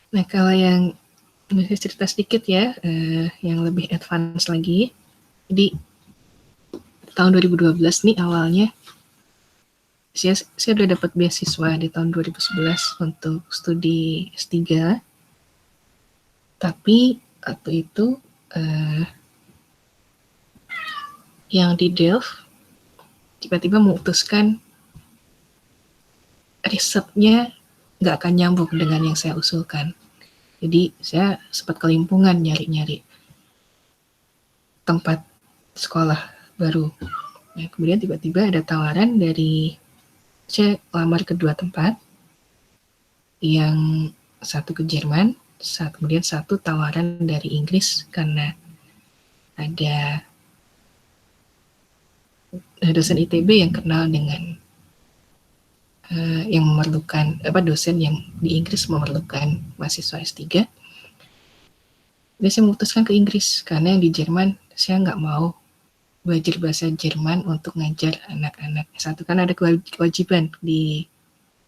Nah, kalau yang bisa cerita sedikit ya, yang lebih advance lagi. Jadi tahun 2012 nih awalnya saya udah dapat beasiswa di tahun 2011 untuk studi S3. Tapi waktu itu yang di Delft tiba-tiba memutuskan risetnya nggak akan nyambung dengan yang saya usulkan. Jadi saya sempat kelimpungan nyari-nyari tempat sekolah baru. Nah, kemudian tiba-tiba ada tawaran dari, saya lamar kedua tempat, yang satu ke Jerman, kemudian satu tawaran dari Inggris karena ada dosen ITB yang kenal dengan yang memerlukan dosen yang di Inggris memerlukan mahasiswa S3. Jadi saya memutuskan ke Inggris karena yang di Jerman saya nggak mau belajar bahasa Jerman untuk ngajar anak-anak S1, kan ada kewajiban di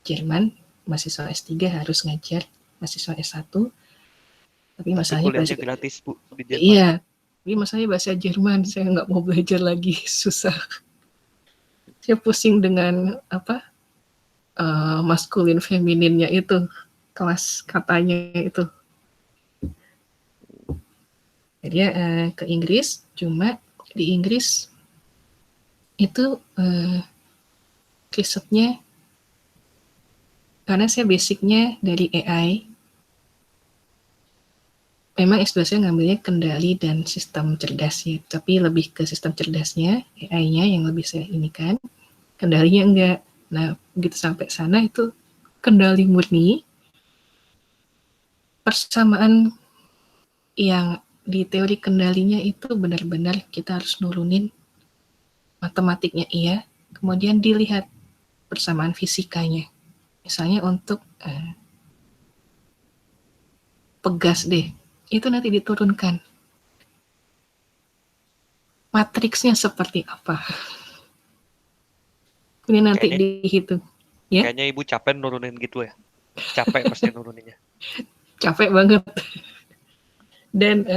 Jerman mahasiswa S3 harus ngajar mahasiswa S1. Tapi masalahnya kuliahnya gratis Bu di Jerman. Iya, tapi masalahnya bahasa Jerman, saya nggak mau belajar lagi, susah. Saya pusing dengan maskulin femininnya itu, kelas katanya itu. Jadi ke Inggris, cuma di Inggris itu risetnya, karena saya basicnya dari AI, memang S2 saya ngambilnya kendali dan sistem cerdas ya, tapi lebih ke sistem cerdasnya, AI-nya yang lebih saya inikan, kendalinya enggak. Nah, begitu sampai sana itu kendali murni, persamaan yang di teori kendalinya itu benar-benar kita harus nurunin matematiknya iya, kemudian dilihat persamaan fisikanya. Misalnya untuk pegas deh, itu nanti diturunkan. Matriksnya seperti apa? Ini nanti dihitung. Ya? Kayaknya Ibu capek nurunin gitu ya. Capek pasti nuruninnya. Capek banget. Dan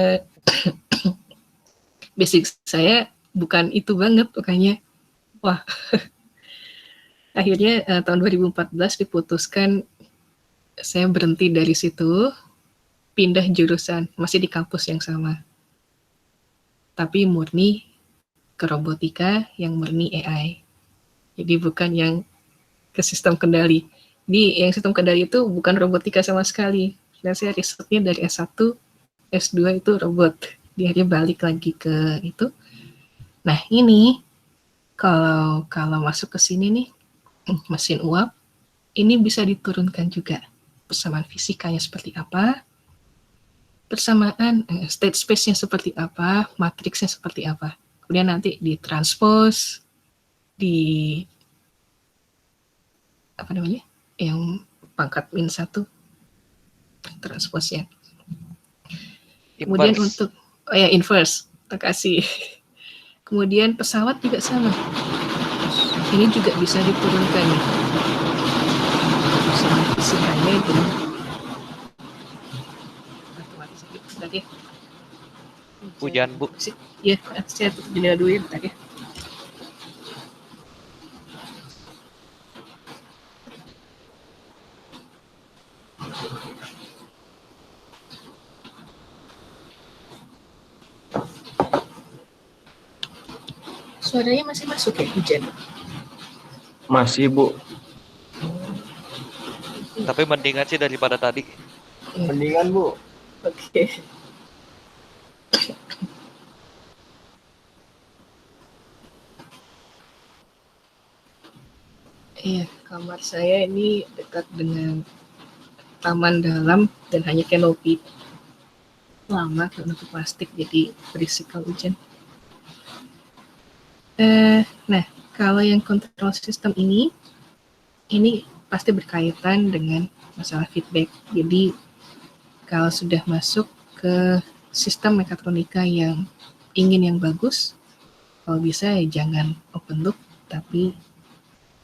basic saya bukan itu banget, makanya wah. Akhirnya tahun 2014 diputuskan saya berhenti dari situ, pindah jurusan, masih di kampus yang sama. Tapi murni ke robotika yang murni AI. Jadi bukan yang ke sistem kendali. Di yang sistem kendali itu bukan robotika sama sekali. Dan saya risetnya dari S1, S2 itu robot. Dia balik lagi ke itu. Nah ini kalau masuk ke sini nih, mesin uap, ini bisa diturunkan juga. Persamaan fisikanya seperti apa, persamaan state space-nya seperti apa, matriksnya seperti apa. Kemudian nanti ditranspose, yang pangkat -1 transpose-nya. Kemudian untuk inverse, terkasih. Kemudian pesawat juga sama. Ini juga bisa diturunkan. Persamaan fisikanya itu. Bentar ya. Hujan Bu. Iya, saya tutup jendela dulu ya, bentar ya. Suaranya masih masuk ya, hujan? Masih Bu. Tapi mendingan sih daripada tadi. Mendingan Bu. Oke. Iya, kamar saya ini dekat dengan taman dalam dan hanya kanopi lama, penutup plastik, jadi berisik kalau hujan. Nah, kalau yang control system ini pasti berkaitan dengan masalah feedback. Jadi kalau sudah masuk ke sistem mekatronika yang ingin yang bagus, kalau bisa ya jangan open loop, tapi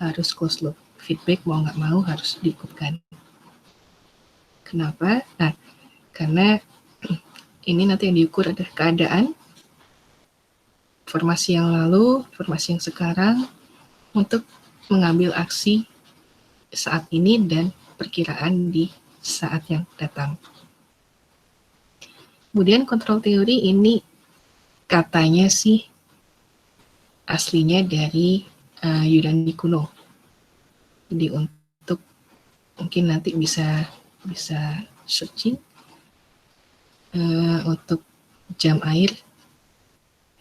harus closed loop. Feedback mau nggak mau harus diikutkan. Kenapa? Nah, karena ini nanti yang diukur adalah keadaan, informasi yang lalu, informasi yang sekarang, untuk mengambil aksi saat ini dan perkiraan di saat yang datang. Kemudian kontrol teori ini katanya sih aslinya dari Yunani kuno. Jadi untuk mungkin nanti bisa searching untuk jam air.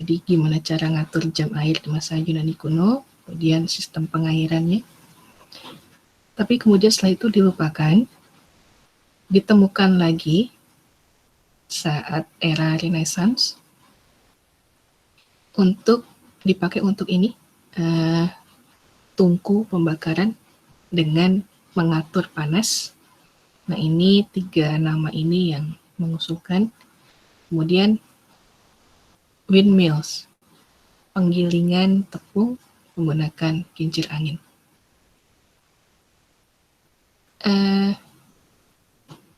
Jadi gimana cara ngatur jam air di masa Yunani kuno, kemudian sistem pengairannya. Tapi kemudian setelah itu dilupakan, ditemukan lagi saat era Renaissance untuk dipakai untuk ini, tungku pembakaran dengan mengatur panas. Nah, ini 3 nama ini yang mengusulkan. Kemudian windmills, penggilingan tepung menggunakan kincir angin.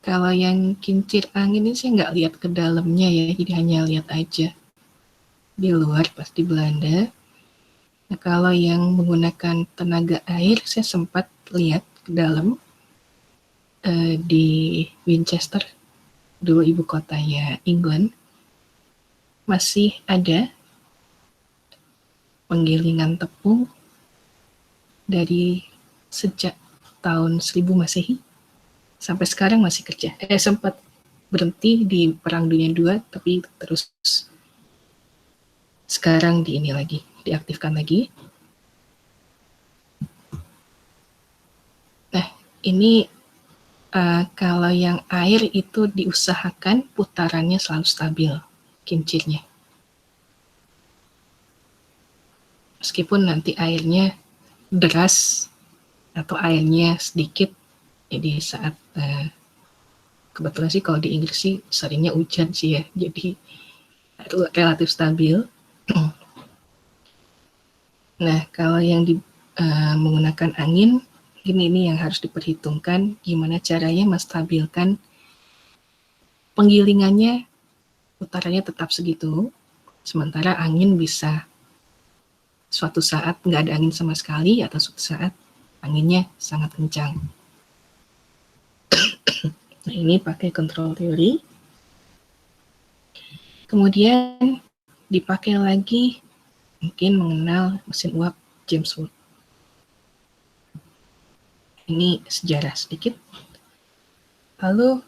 Kalau yang kincir angin ini saya nggak lihat ke dalamnya ya, jadi hanya lihat aja di luar pas di Belanda. Nah, kalau yang menggunakan tenaga air saya sempat lihat ke dalam di Winchester, dulu ibu kotanya England, masih ada penggilingan tepung dari sejak tahun 1000 Masehi sampai sekarang masih kerja. Sempat berhenti di Perang Dunia II, tapi terus sekarang diaktifkan lagi. Nah, ini kalau yang air itu diusahakan putarannya selalu stabil, kincirnya. Meskipun nanti airnya deras atau airnya sedikit, jadi saat kebetulan sih kalau di Inggris sih seringnya hujan sih ya, jadi relatif stabil. Nah, kalau yang menggunakan angin, ini yang harus diperhitungkan gimana caranya menstabilkan penggilingannya, putarannya tetap segitu, sementara angin bisa suatu saat nggak ada angin sama sekali, atau suatu saat anginnya sangat kencang. Nah, ini pakai kontrol teori. Kemudian dipakai lagi mungkin mengenal mesin uap James Watt. Ini sejarah sedikit. Lalu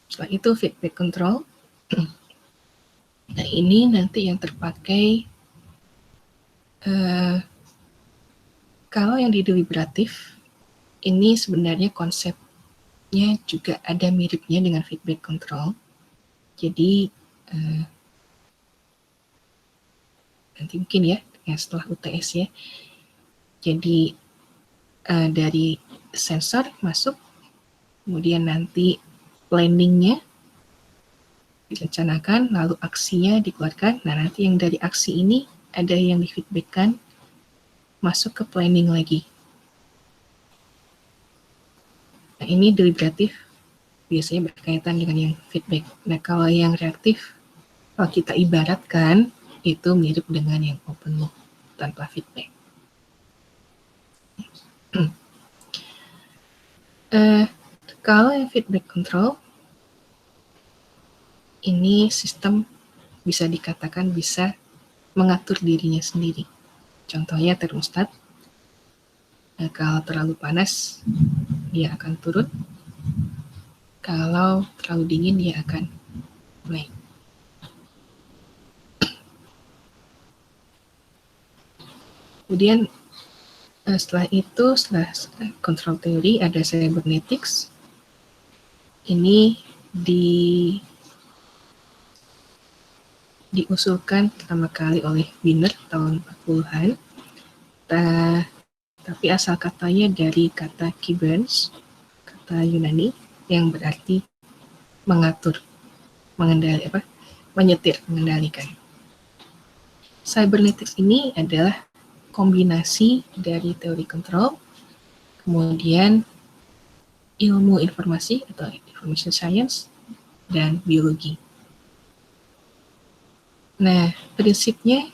setelah itu feedback control. Nah, ini nanti yang terpakai kalau yang di deliberatif ini sebenarnya konsepnya juga ada miripnya dengan feedback control. Jadi nanti mungkin ya setelah UTS ya. Jadi dari sensor masuk, kemudian nanti planningnya direncanakan, lalu aksinya dikeluarkan. Nah, nanti yang dari aksi ini ada yang di-feedbackkan masuk ke planning lagi. Nah, ini deliberatif biasanya berkaitan dengan yang feedback. Nah, kalau yang reaktif, kalau kita ibaratkan, itu mirip dengan yang open loop tanpa feedback. Kalau yang feedback control, ini sistem bisa dikatakan bisa mengatur dirinya sendiri. Contohnya termostat, kalau terlalu panas, dia akan turun. Kalau terlalu dingin, dia akan naik. Kemudian setelah control theory ada cybernetics. Ini diusulkan pertama kali oleh Wiener tahun 40-an, tapi asal katanya dari kata kyberns, kata Yunani yang berarti mengatur, menyetir, mengendalikan. Cybernetics ini adalah kombinasi dari teori kontrol, kemudian ilmu informasi atau information science, dan biologi. Nah, prinsipnya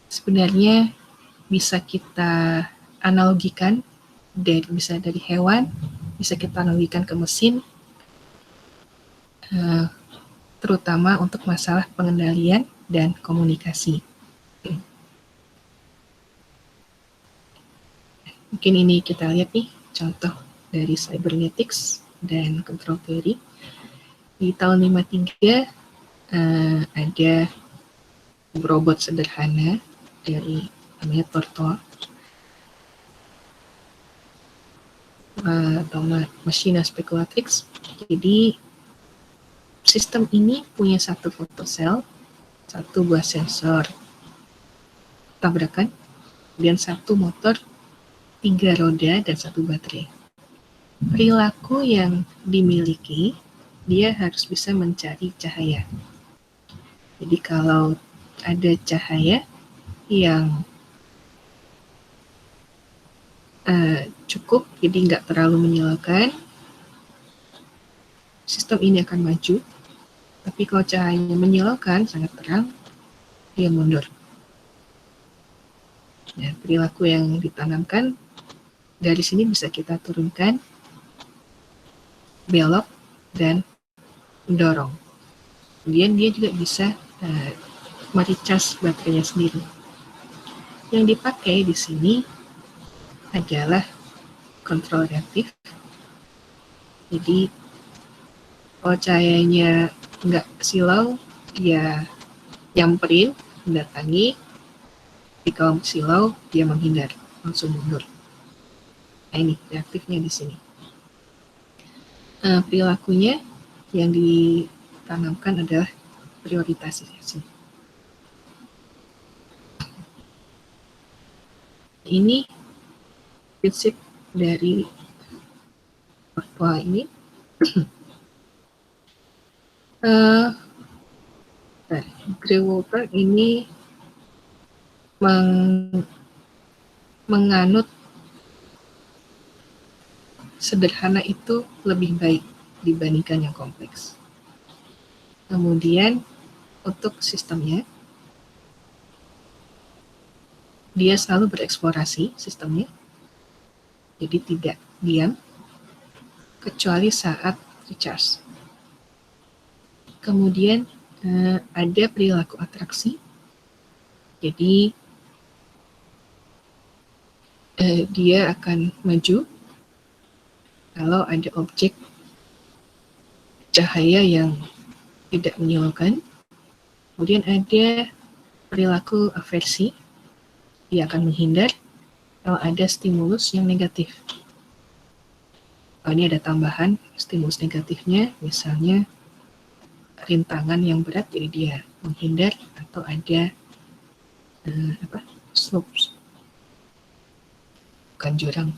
sebenarnya bisa kita analogikan bisa dari hewan, bisa kita analogikan ke mesin, terutama untuk masalah pengendalian dan komunikasi. Mungkin ini kita lihat nih contoh dari cybernetics dan control theory. Di tahun 53 ada robot sederhana dari namanya Tortor atau Machina Speculatrix. Jadi sistem ini punya satu photocell, satu buah sensor tabrakan, dan satu motor 3 roda dan 1 baterai. Perilaku yang dimiliki, dia harus bisa mencari cahaya. Jadi kalau ada cahaya yang cukup, jadi nggak terlalu menyilaukan, sistem ini akan maju. Tapi kalau cahayanya menyilaukan, sangat terang, dia mundur. Nah, perilaku yang ditanamkan dari sini bisa kita turunkan, belok, dan mendorong. Kemudian dia juga bisa mericas baterainya sendiri. Yang dipakai di sini adalah kontrol reaktif. Jadi kalau cahayanya nggak silau, dia nyamperin, mendatangi. Tapi kalau silau, dia menghindar, langsung mundur. Nah ini reaktifnya di sini. Perilakunya yang ditanamkan adalah prioritasi. Ini prinsip dari fatwa ini. Grey-Walter ini menganut sederhana itu lebih baik dibandingkan yang kompleks. Kemudian untuk sistemnya, dia selalu bereksplorasi sistemnya, jadi tidak diam, kecuali saat recharge. Kemudian ada perilaku atraksi, jadi dia akan maju kalau ada objek cahaya yang tidak menyilaukan. Kemudian ada perilaku aversi, dia akan menghindar kalau ada stimulus yang negatif. Kalau ini ada tambahan stimulus negatifnya, misalnya rintangan yang berat, jadi dia menghindar, atau ada slopes, bukan jurang,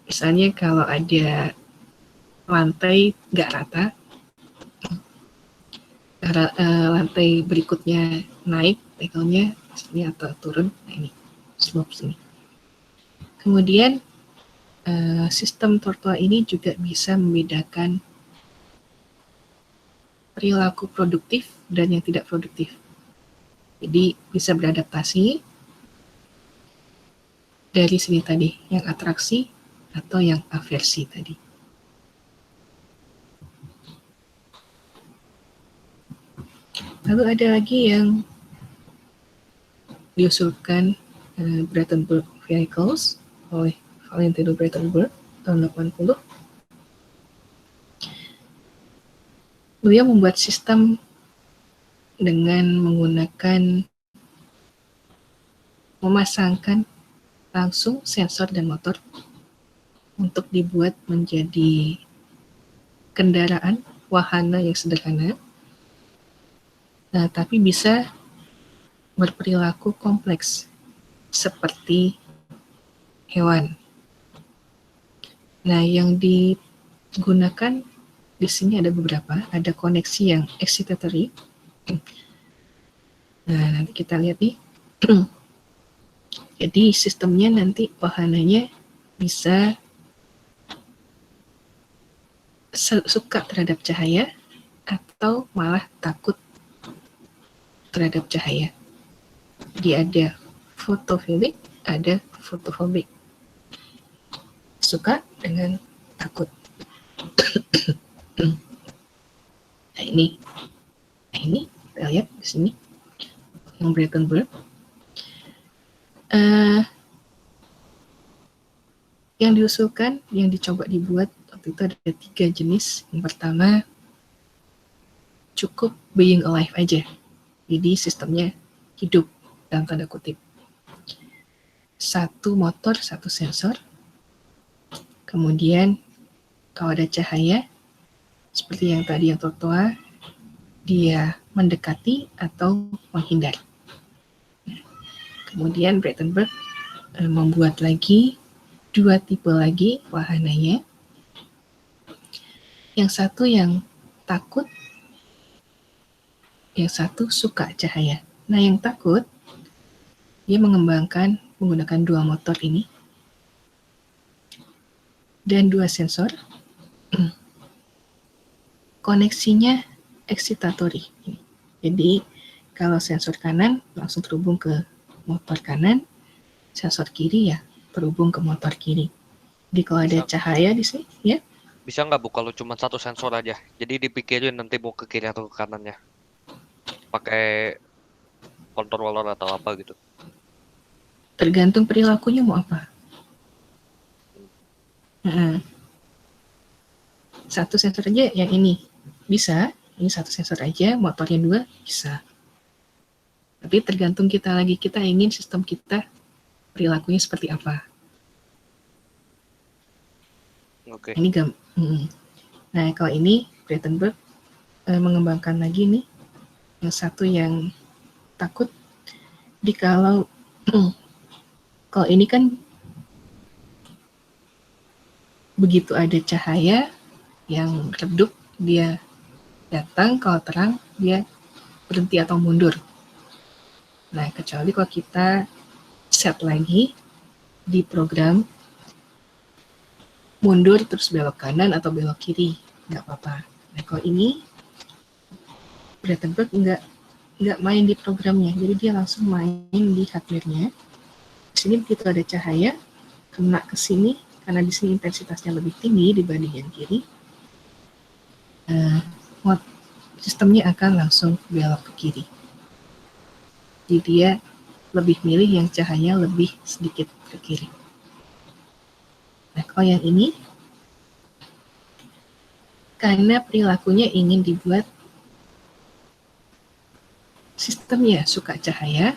misalnya kalau ada lantai nggak rata, lantai berikutnya naik tegelnya sini atau turun, nah ini slopes ini. Kemudian sistem Tortoise ini juga bisa membedakan perilaku produktif dan yang tidak produktif. Jadi bisa beradaptasi dari sini tadi, yang atraksi atau yang aversi tadi. Lalu ada lagi yang diusulkan Brandenburg Vehicles oleh Valentino Brandenburg tahun 80. Beliau membuat sistem dengan memasangkan langsung sensor dan motor untuk dibuat menjadi kendaraan wahana yang sederhana, tapi bisa berperilaku kompleks seperti hewan. Nah, yang digunakan di sini ada beberapa, ada koneksi yang excitatory. Nah, nanti kita lihat nih. Jadi sistemnya nanti wahananya bisa suka terhadap cahaya atau malah takut terhadap cahaya. Jadi ada fotofilik, ada fotofobik. Suka dengan takut. Nah ini kita lihat di sini yang Bratenberg. Yang diusulkan, yang dicoba dibuat waktu itu ada 3 jenis. Yang pertama, cukup being alive aja. Jadi sistemnya hidup dalam tanda kutip. 1 motor, 1 sensor. Kemudian kalau ada cahaya, seperti yang tadi yang tertua, dia mendekati atau menghindar. Kemudian Bratenberg membuat lagi 2 tipe lagi wahananya. Yang satu yang takut, yang satu suka cahaya. Nah, yang takut, dia mengembangkan menggunakan 2 motor ini dan 2 sensor. Koneksinya excitatory. Jadi, kalau sensor kanan langsung terhubung ke motor kanan, sensor kiri ya terhubung ke motor kiri. Jadi kalau ada cahaya di sini, ya. Bisa nggak Bu kalau cuma 1 sensor aja? Jadi dipikirin nanti mau ke kiri atau ke kanannya. Pakai controller atau apa gitu. Tergantung perilakunya mau apa. 1 sensor aja yang ini bisa, ini 1 sensor aja, motornya 2 bisa. Tapi tergantung kita lagi, kita ingin sistem kita perilakunya seperti apa. Oke. Ini Nah, kalau ini Bratenberg mengembangkan lagi nih, yang satu yang takut. Jadi kalau ini kan begitu ada cahaya yang redup, dia datang, kalau terang dia berhenti atau mundur. Nah, kecuali kalau kita set lagi di program mundur terus belok kanan atau belok kiri, nggak apa-apa. Nah, kalau ini Bratenberg nggak main di programnya, jadi dia langsung main di hardware-nya. Di sini begitu ada cahaya kena ke sini, karena di sini intensitasnya lebih tinggi dibanding yang kiri, sistemnya akan langsung belok ke kiri. Jadi dia lebih milih yang cahaya lebih sedikit ke kiri. Nah, kalau yang ini, karena perilakunya ingin dibuat sistemnya suka cahaya,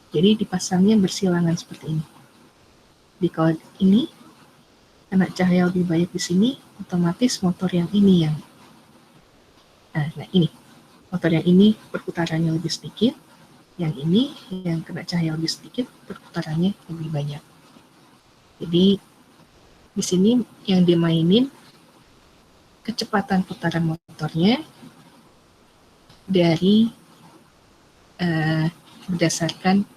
jadi dipasangnya bersilangan seperti ini. Di kalau ini, kena cahaya lebih banyak di sini, otomatis motor yang ini yang nah ini, motor yang ini perputarannya lebih sedikit, yang ini yang kena cahaya lebih sedikit, perputarannya lebih banyak. Jadi di sini yang dimainin kecepatan putaran motornya dari berdasarkan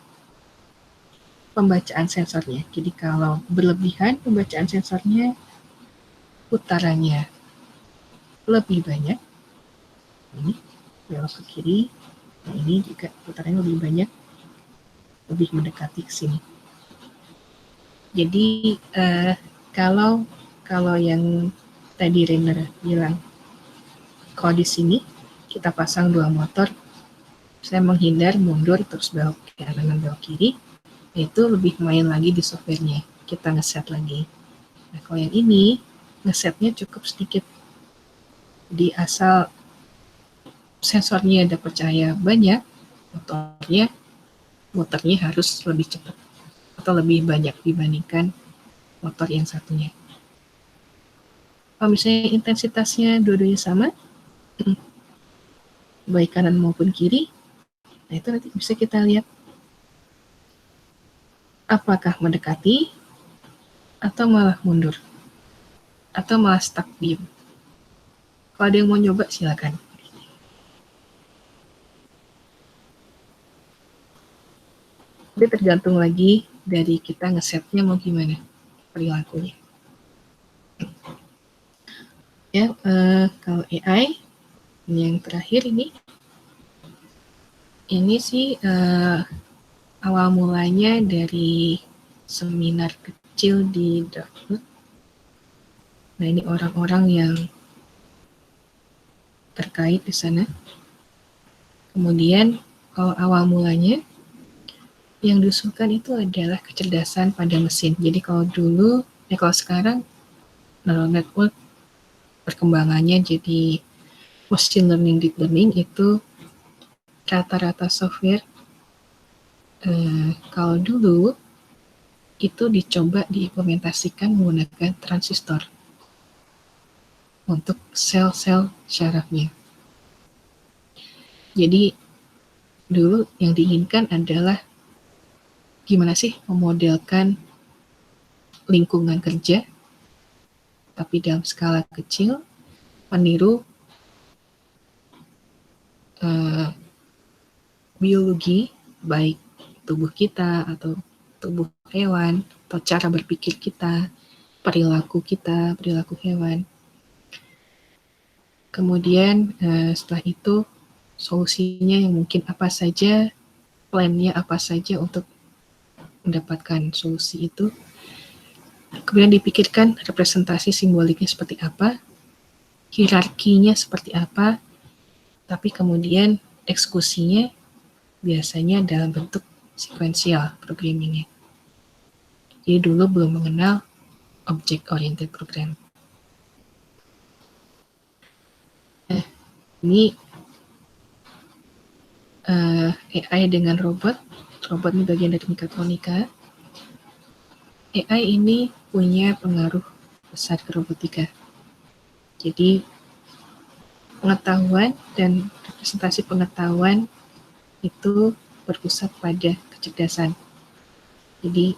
pembacaan sensornya. Jadi kalau berlebihan pembacaan sensornya, putarannya lebih banyak. Ini belok ke kiri, nah ini juga putarannya lebih banyak, lebih mendekati ke sini. Jadi kalau yang tadi Rainer bilang, kalau di sini kita pasang 2 motor, saya menghindar, mundur, terus belok ke kanan, belok kiri, itu lebih main lagi di softwarenya, kita ngeset lagi. Nah, kalau yang ini, ngesetnya cukup sedikit. Di asal sensornya dapat cahaya banyak, motornya harus lebih cepat atau lebih banyak dibandingkan motor yang satunya. Kalau misalnya intensitasnya dua-duanya sama, baik kanan maupun kiri. Nah, itu nanti bisa kita lihat apakah mendekati atau malah mundur atau malah stuck diem. Kalau ada yang mau nyoba silakan. Itu tergantung lagi dari kita ngesetnya mau gimana perilakunya. Ya, kalau AI ini yang terakhir ini sih awal mulanya dari seminar kecil di Dartmouth. Nah, ini orang-orang yang terkait di sana. Kemudian kalau awal mulanya yang diusulkan itu adalah kecerdasan pada mesin. Jadi kalau dulu, kalau sekarang neural network perkembangannya jadi machine learning, deep learning itu rata-rata software. Kalau dulu itu dicoba diimplementasikan menggunakan transistor untuk sel-sel syarafnya. Jadi dulu yang diinginkan adalah gimana sih memodelkan lingkungan kerja tapi dalam skala kecil, meniru biologi, baik tubuh kita atau tubuh hewan, atau cara berpikir kita, perilaku hewan. Kemudian setelah itu solusinya yang mungkin apa saja, plannya apa saja untuk mendapatkan solusi itu. Kemudian dipikirkan representasi simboliknya seperti apa, hierarkinya seperti apa, tapi kemudian eksekusinya biasanya dalam bentuk sequential programmingnya. Jadi dulu belum mengenal object oriented program. Ini AI dengan robot ini bagian dari mekatronika. AI ini punya pengaruh besar ke robotika. Jadi pengetahuan dan representasi pengetahuan itu berpusat pada kecerdasan. Jadi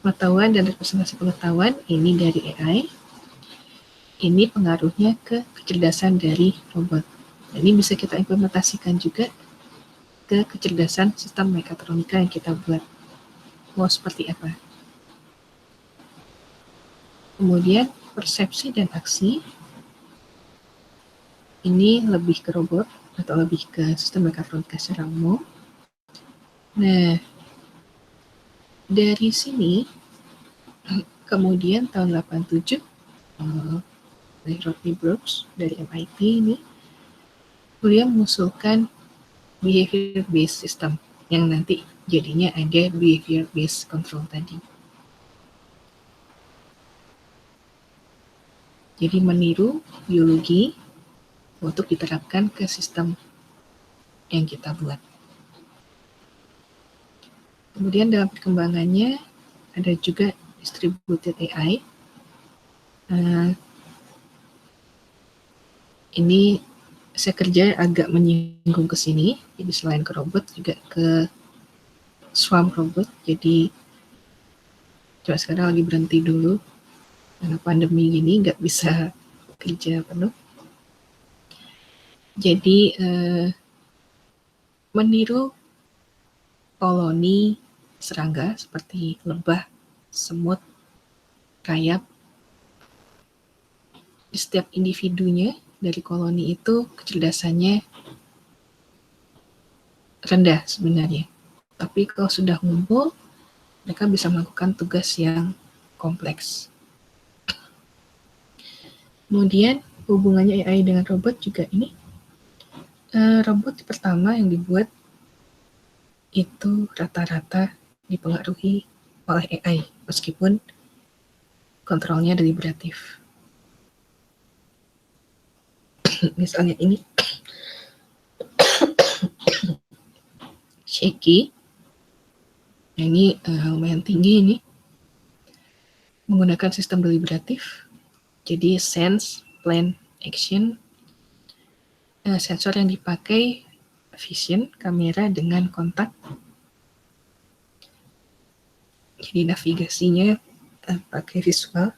pengetahuan dan representasi pengetahuan ini dari AI, ini pengaruhnya ke kecerdasan dari robot. Dan ini bisa kita implementasikan juga ke kecerdasan sistem mekatronika yang kita buat. Mau seperti apa? Kemudian persepsi dan aksi ini lebih ke robot atau lebih ke sistem mekatronika secara umum. Nah, dari sini kemudian tahun 87 dari Rodney Brooks dari MIT ini, beliau mengusulkan behavior based system yang nanti jadinya ada behavior based control tadi. Jadi meniru biologi untuk diterapkan ke sistem yang kita buat. Kemudian dalam perkembangannya ada juga distributed AI. Ini saya kerja agak menyinggung ke sini, jadi selain ke robot juga ke swarm robot. Jadi coba sekarang lagi berhenti dulu karena pandemi gini nggak bisa kerja penuh. Jadi meniru koloni serangga seperti lebah, semut, rayap. Di setiap individunya dari koloni itu kecerdasannya rendah sebenarnya. Tapi kalau sudah ngumpul, mereka bisa melakukan tugas yang kompleks. Kemudian hubungannya AI dengan robot juga ini. Robot pertama yang dibuat itu rata-rata dipengaruhi oleh AI, meskipun kontrolnya deliberatif. Misalnya ini, Shaky, ini lumayan tinggi ini, menggunakan sistem deliberatif. Jadi sense, plan, action, sensor yang dipakai vision, kamera dengan kontak. Jadi navigasinya pakai visual.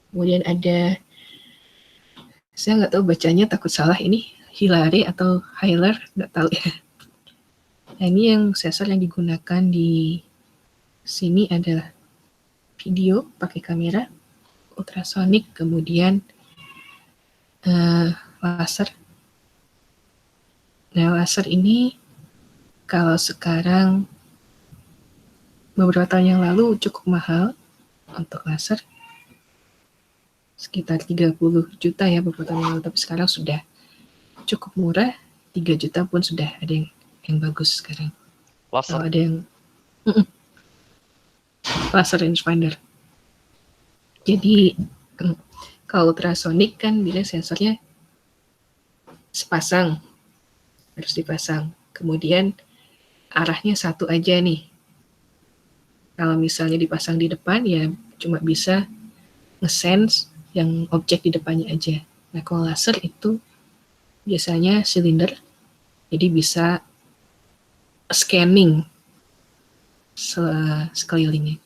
Kemudian ada, saya nggak tahu bacanya, takut salah ini, Hilary atau Hilar, nggak tahu ya. Nah, ini yang sensor yang digunakan di sini adalah video pakai kamera, ultrasonik, kemudian laser. Nah, laser ini kalau sekarang beberapa tahun yang lalu cukup mahal untuk laser, sekitar 30 juta ya beberapa tahun yang lalu, tapi sekarang sudah cukup murah, 3 juta pun sudah ada yang bagus sekarang. Laser. Kalau ada yang laser rangefinder. Jadi kalau ultrasonik kan bila sensornya sepasang, harus dipasang. Kemudian arahnya satu aja nih. Kalau misalnya dipasang di depan ya cuma bisa nge-sense yang objek di depannya aja. Nah, kalau laser itu biasanya silinder, jadi bisa scanning sekelilingnya.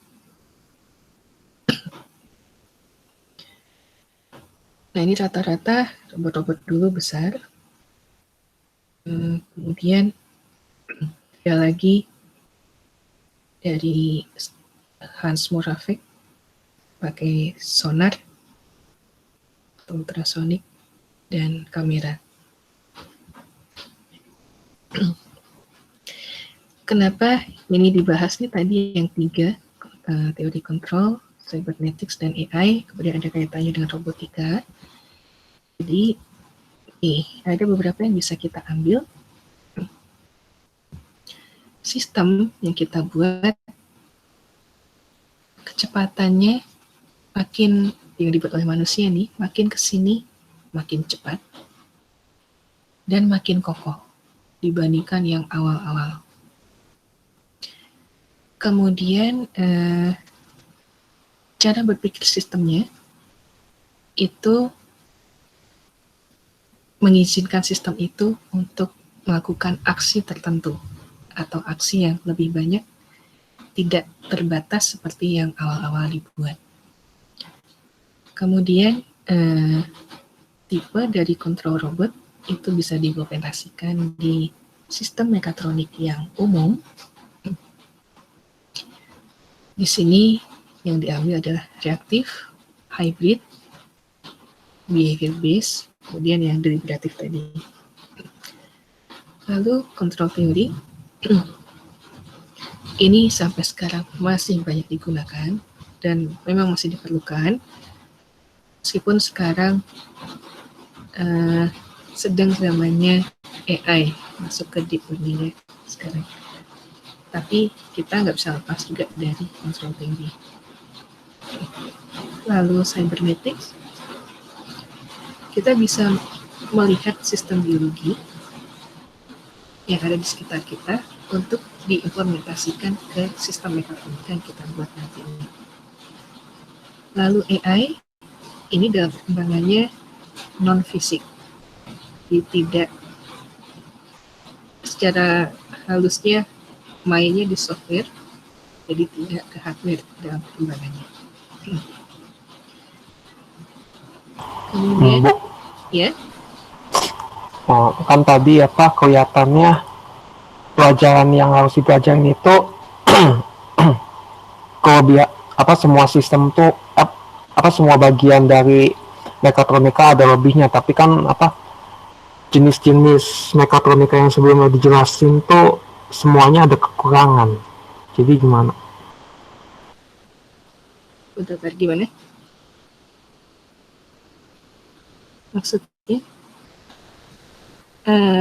Nah, ini rata-rata robot-robot dulu besar. Kemudian ada lagi dari Hans Moravec pakai sonar, ultrasonik, dan kamera. Kenapa ini dibahas nih tadi yang 3, teori kontrol, cybernetics, dan AI, kemudian ada kaitannya dengan robotika. Jadi, ada beberapa yang bisa kita ambil. Sistem yang kita buat, kecepatannya makin yang dibuat oleh manusia nih, makin kesini makin cepat dan makin kokoh dibandingkan yang awal-awal. Kemudian cara berpikir sistemnya itu mengizinkan sistem itu untuk melakukan aksi tertentu atau aksi yang lebih banyak, tidak terbatas seperti yang awal-awal dibuat. Kemudian tipe dari kontrol robot itu bisa diimplementasikan di sistem mekatronik yang umum. Di sini yang diambil adalah reaktif, hybrid, behavior based, kemudian yang deliberatif tadi. Lalu kontrol teori, ini sampai sekarang masih banyak digunakan dan memang masih diperlukan, meskipun sekarang sedang zamannya AI masuk ke deep learning sekarang. Tapi kita nggak bisa lepas juga dari kontrol teori. Lalu cybernetics, kita bisa melihat sistem biologi yang ada di sekitar kita untuk diimplementasikan ke sistem mekatronika yang kita buat nanti ini. Lalu AI, ini dalam perkembangannya non-fisik, jadi tidak secara halusnya mainnya di software, jadi tidak ke hardware dalam perkembangannya. Kemudian, ya. Oh, kan tadi kelihatannya pelajaran yang harus dipelajarin itu kalau semua sistem tuh semua bagian dari mekatronika ada lebihnya, tapi kan jenis-jenis mekatronika yang sebelumnya dijelasin tuh semuanya ada kekurangan. Jadi gimana? Bentar, gimana? Maksudnya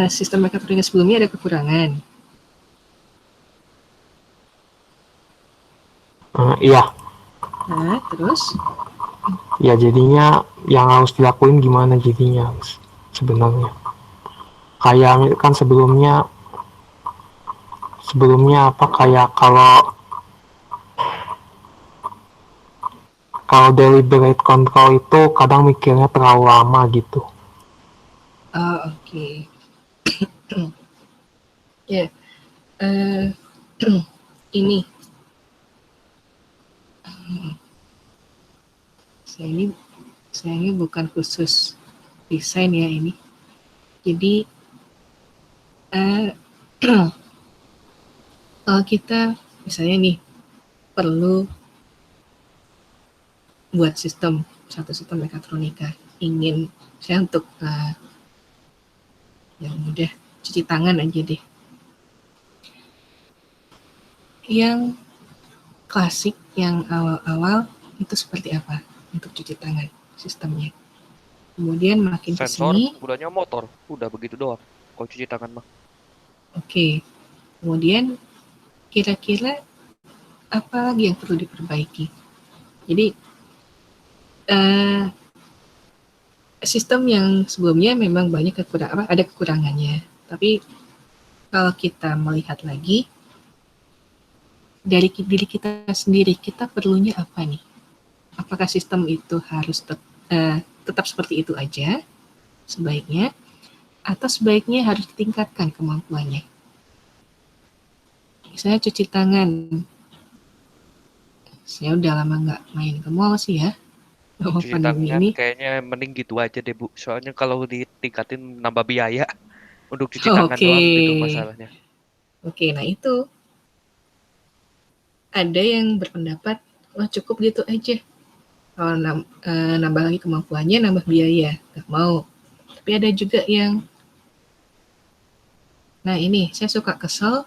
sistem mekatronika sebelumnya ada kekurangan. Iya. Nah, terus? Ya jadinya yang harus dilakuin gimana jadinya sebenarnya? Kayak kan sebelumnya kayak Kalau deliberate control itu kadang mikirnya terlalu lama gitu. Oh, oke. Ya, eh, ini saya ini saya ini bukan khusus desain ya ini. Jadi kalau kita misalnya nih perlu buat satu sistem mekatronika, ingin saya untuk yang mudah cuci tangan aja deh. Yang klasik, yang awal-awal itu seperti apa untuk cuci tangan sistemnya. Kemudian makin Sensor, kesini, udahnya motor, udah begitu doang. Kalau cuci tangan mah. oke. Kemudian kira-kira apa lagi yang perlu diperbaiki? Jadi sistem yang sebelumnya memang banyak ada kekurangannya. Tapi kalau kita melihat lagi dari diri kita sendiri, kita perlunya apa nih? Apakah sistem itu harus tetap seperti itu aja sebaiknya, atau sebaiknya harus ditingkatkan kemampuannya? Misalnya cuci tangan, saya udah lama nggak main ke mall sih ya, sama Cuci pandemi tangan ini. kayaknya mending gitu aja deh, Bu. Soalnya kalau ditingkatin nambah biaya untuk cuci tangan Oke, doang gitu masalahnya. Oke, nah itu ada yang berpendapat, wah cukup gitu aja. Kalau nambah lagi kemampuannya, nambah biaya, nggak mau. Tapi ada juga yang, nah ini saya suka kesel,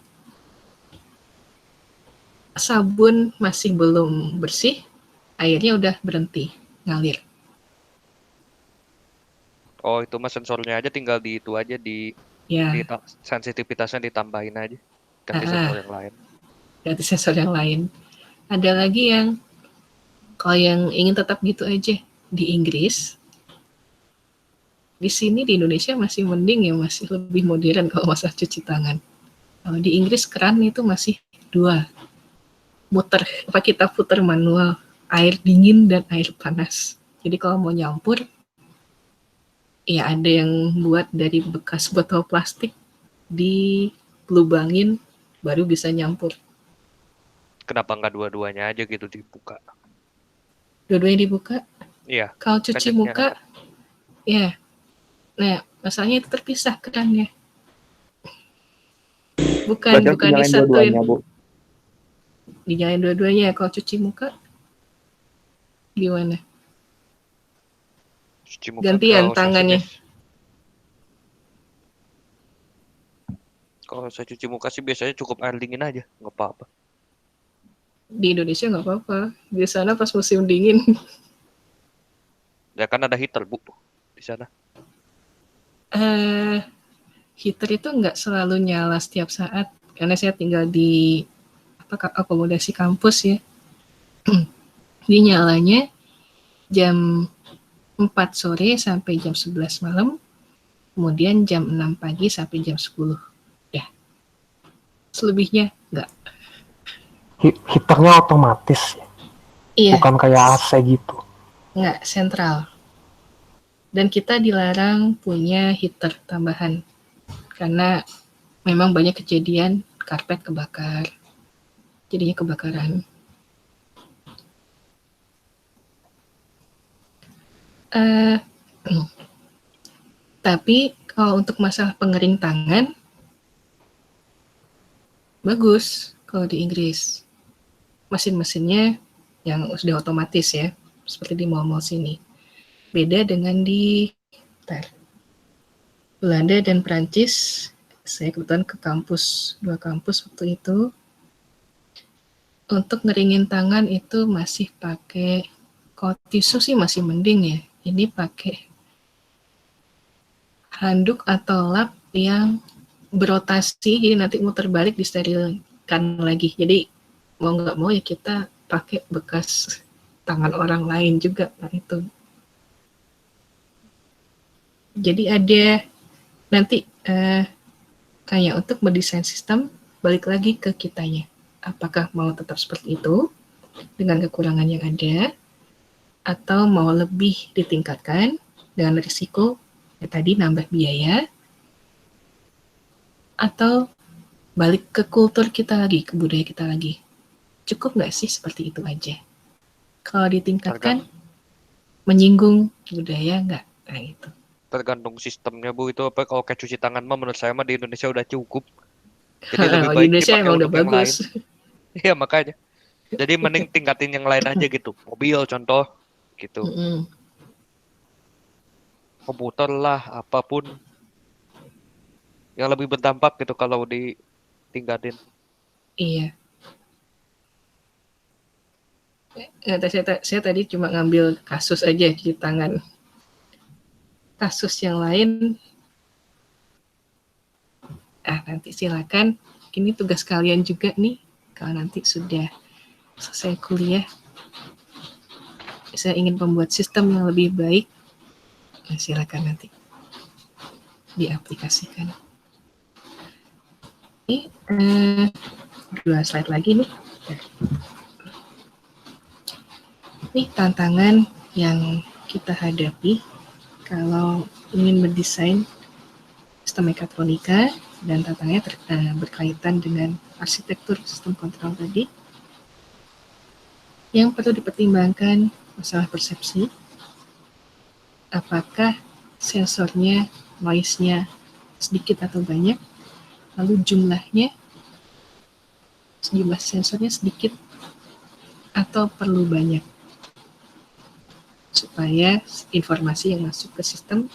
sabun masih belum bersih, airnya udah berhenti ngalir. Oh, itu mah sensornya aja tinggal di itu aja di Ya, sensitivitasnya ditambahin aja. Ganti ah, sensor yang lain. ganti sensor yang lain. Ada lagi yang, kalau yang ingin tetap gitu aja, di Inggris, di sini di Indonesia masih mending ya, masih lebih modern kalau masalah cuci tangan. Kalau di Inggris keran itu masih 2, kita putar manual, air dingin dan air panas. Jadi kalau mau nyampur, ya ada yang buat dari bekas botol plastik, dilubangin, baru bisa nyampur. Kenapa nggak dua-duanya aja gitu dibuka? Dua-duanya dibuka. Iya, Kalau kan cuci jadinya muka, enak. ya, nah masalahnya itu terpisah kerannya. Bukan nyalain disatuin, dua-duanya, Bu. dinyalain dua-duanya. Kalau cuci muka, gimana? Cuci muka Gantian tangannya. Kalau saya cuci muka sih biasanya cukup air dingin aja, nggak apa-apa. Di Indonesia nggak apa-apa. Di sana pas musim dingin, Ya kan ada heater, Bu, di sana. heater itu nggak selalu nyala setiap saat. Karena saya tinggal di akomodasi kampus ya. Jadi nyalanya jam 4 sore sampai jam 11 malam, kemudian jam 6 pagi sampai jam 10. Ya, selebihnya nggak. Heaternya otomatis, Iya, bukan kayak AC gitu. nggak sentral. Dan kita dilarang punya heater tambahan, karena memang banyak kejadian karpet kebakar, jadinya kebakaran. Tapi kalau untuk masalah pengering tangan, bagus kalau di Inggris. Mesin-mesinnya yang sudah otomatis ya, seperti di mall-mall sini. Beda dengan di Belanda dan Prancis. Saya kebetulan ke dua kampus waktu itu. Untuk ngeringin tangan itu masih pakai, kalau tisu sih masih mending ya. Ini pakai handuk atau lap yang berotasi, jadi nanti muter balik disterilkan lagi. Jadi mau nggak mau ya kita pakai bekas tangan orang lain juga. Nah itu. Jadi ada nanti kayak untuk mendesain sistem, balik lagi ke kitanya. Apakah mau tetap seperti itu dengan kekurangan yang ada, atau mau lebih ditingkatkan dengan risiko ya tadi nambah biaya, atau balik ke kultur kita lagi, ke budaya kita lagi. Cukup nggak sih seperti itu aja? Kalau ditingkatkan, menyinggung budaya nggak? Nah itu. Tergantung sistemnya Bu, itu apa, kalau kayak cuci tangan mah menurut saya mah di Indonesia udah cukup. Jadi lebih Kalau di baik Indonesia dipakai emang udah untuk yang lain. bagus. Iya makanya. Jadi mending tingkatin yang lain aja gitu. Mobil contoh gitu. Mm-mm. Komputer lah, apapun yang lebih berdampak gitu kalau ditingkatin. Iya. Saya tadi cuma ngambil kasus aja cuci tangan. Kasus yang lain, nanti silakan. Ini tugas kalian juga nih. Kalau nanti sudah selesai kuliah, saya ingin membuat sistem yang lebih baik. Silakan nanti diaplikasikan. Ini 2 slide lagi nih. Ini tantangan yang kita hadapi kalau ingin mendesain sistem mekatronika, dan tantangannya berkaitan dengan arsitektur sistem kontrol tadi. Yang perlu dipertimbangkan masalah persepsi, apakah sensornya, noise-nya sedikit atau banyak, lalu jumlah sensornya sedikit atau perlu banyak, supaya informasi yang masuk ke sistem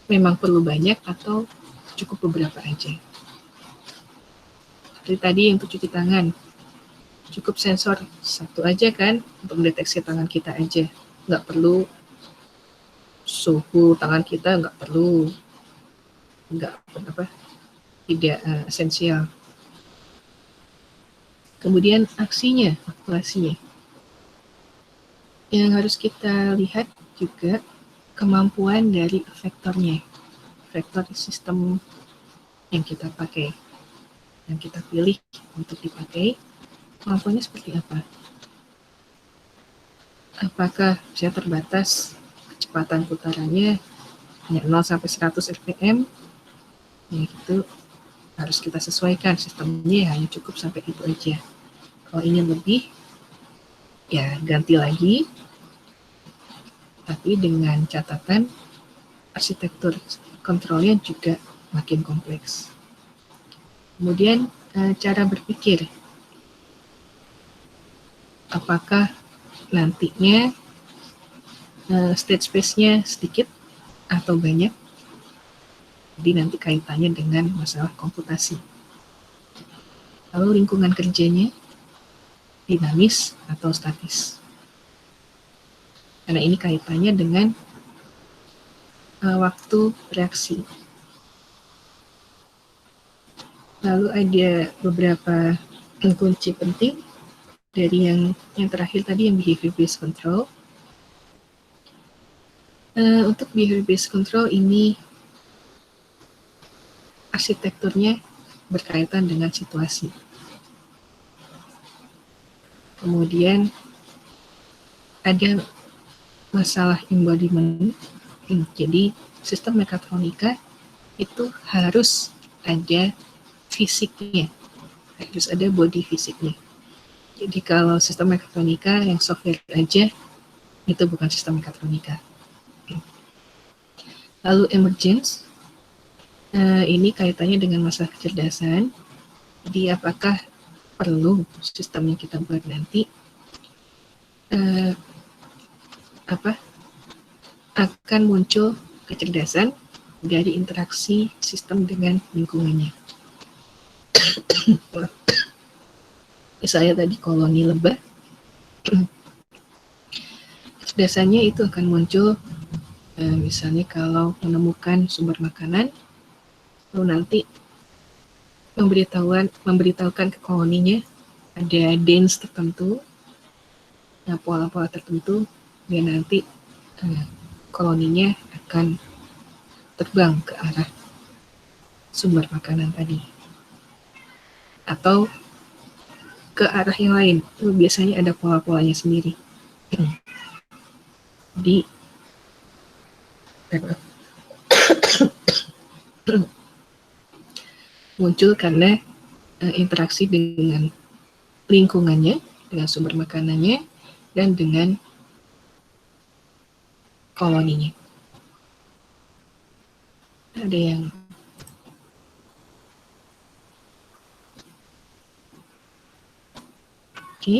memang perlu banyak atau cukup beberapa aja. Seperti tadi yang untuk cuci tangan, cukup sensor satu aja kan untuk mendeteksi tangan kita aja, nggak perlu suhu tangan kita, tidak esensial. Kemudian aksinya, aktuasinya, yang harus kita lihat juga kemampuan dari efektornya, efektor sistem yang kita pakai, yang kita pilih untuk dipakai, kemampuannya seperti apa? Apakah bisa terbatas kecepatan putarannya hanya 0 sampai 100 rpm? Ya itu harus kita sesuaikan sistemnya, hanya cukup sampai itu aja. Kalau ingin lebih, ya ganti lagi, tapi dengan catatan arsitektur kontrolnya juga makin kompleks. Kemudian cara berpikir, apakah nantinya state space-nya sedikit atau banyak? Jadi nanti kaitannya dengan masalah komputasi. Lalu lingkungan kerjanya dinamis atau statis? Karena ini kaitannya dengan waktu reaksi. Lalu ada beberapa kunci penting dari yang terakhir tadi, yang behavior based control. Untuk behavior based control ini arsitekturnya berkaitan dengan situasi. Kemudian ada masalah embodiment. Jadi sistem mekatronika itu harus ada fisiknya, harus ada body fisiknya. Jadi kalau sistem mekatronika yang software aja, itu bukan sistem mekatronika. Lalu emergence, ini kaitannya dengan masalah kecerdasan. Jadi apakah perlu sistem yang kita buat nanti akan muncul kecerdasan dari interaksi sistem dengan lingkungannya. Misalnya tadi koloni lebah, kecerdasannya itu akan muncul misalnya kalau menemukan sumber makanan, lalu nanti memberitahukan ke koloninya ada dance tertentu, pola-pola tertentu, dan nanti koloninya akan terbang ke arah sumber makanan tadi, atau ke arah yang lain. Itu biasanya ada pola-polanya sendiri. di muncul karena interaksi dengan lingkungannya, dengan sumber makanannya, dan dengan koloninya. Ada yang oke,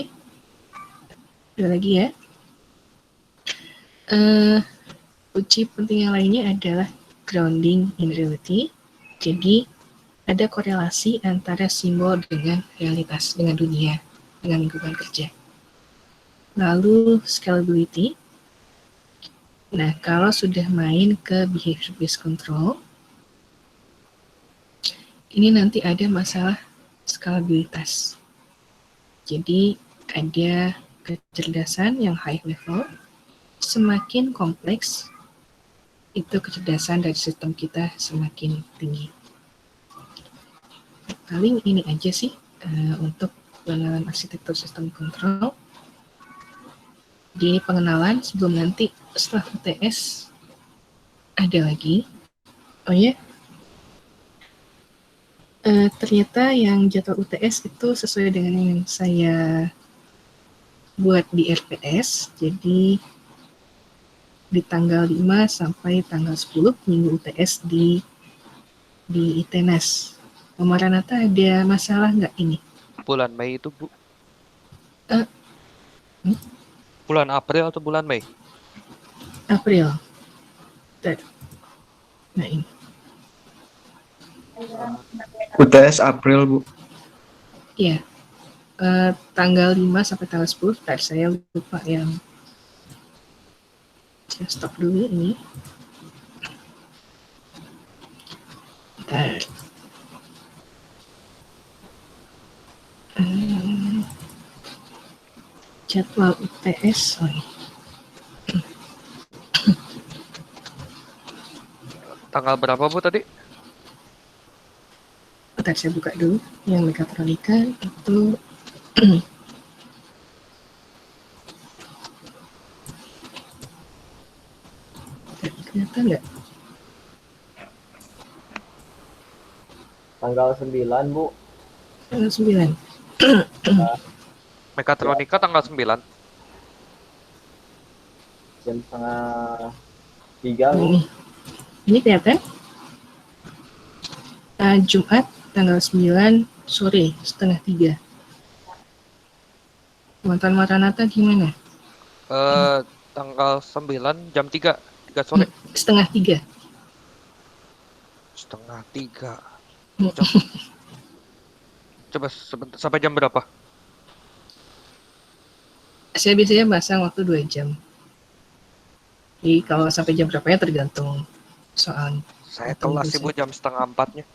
ada lagi ya. Kunci penting yang lainnya adalah grounding in reality. Jadi ada korelasi antara simbol dengan realitas, dengan dunia, dengan lingkungan kerja. Lalu scalability. Nah, kalau sudah main ke behavior based control, ini nanti ada masalah skalabilitas. Jadi ada kecerdasan yang high level, semakin kompleks itu kecerdasan dari sistem kita semakin tinggi. Paling ini aja sih untuk pengenalan arsitektur sistem kontrol. Di pengenalan sebelum nanti setelah UTS ada lagi. Oh ya, ternyata yang jadwal UTS itu sesuai dengan yang saya buat di RPS. Jadi di tanggal 5 sampai tanggal 10 minggu UTS di ITENAS. Maranatha ada masalah nggak ini? Bulan Mei itu, Bu. Eh, Bulan April atau bulan Mei? April. Nah ini. UTS April, Bu. Iya. Tanggal 5 sampai tanggal 10, saya lupa yang. Saya stop dulu ini. Bentar. Jadwal UTS, Tanggal berapa, Bu, tadi? Bentar, saya buka dulu. Yang mekatronika itu ternyata enggak. Tanggal 9, Bu. Tanggal 9. Mekatronika tanggal 9. Jam setengah 3, Bu. Ini kelihatan? Jumat tanggal 9 sore setengah 3. Teman-teman Maranatha gimana? Tanggal 9 jam 3 sore. Setengah 3. Setengah 3. Coba sebentar, sampai jam berapa? Saya biasanya pasang waktu 2 jam. Jadi kalau sampai jam berapanya tergantung soal. Saya kelas sih, Bu, jam setengah 4-nya.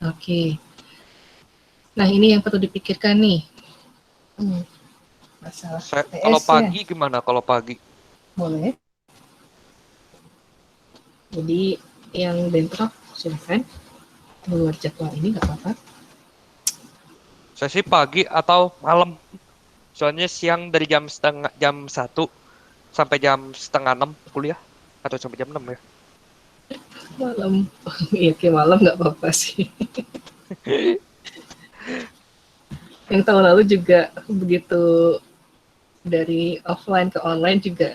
Oke. Nah, ini yang perlu dipikirkan nih. Masalah Kalau TS pagi gimana kalau pagi? boleh. Jadi yang bentrok silakan. Keluar jadwal ini nggak apa-apa. Saya sih pagi atau malam. Soalnya siang dari jam 1 sampai jam setengah 6 kuliah. Atau sampai jam 6 ya. Malam. Iya, kayak malam nggak apa-apa sih. Yang tahun lalu juga begitu dari offline ke online juga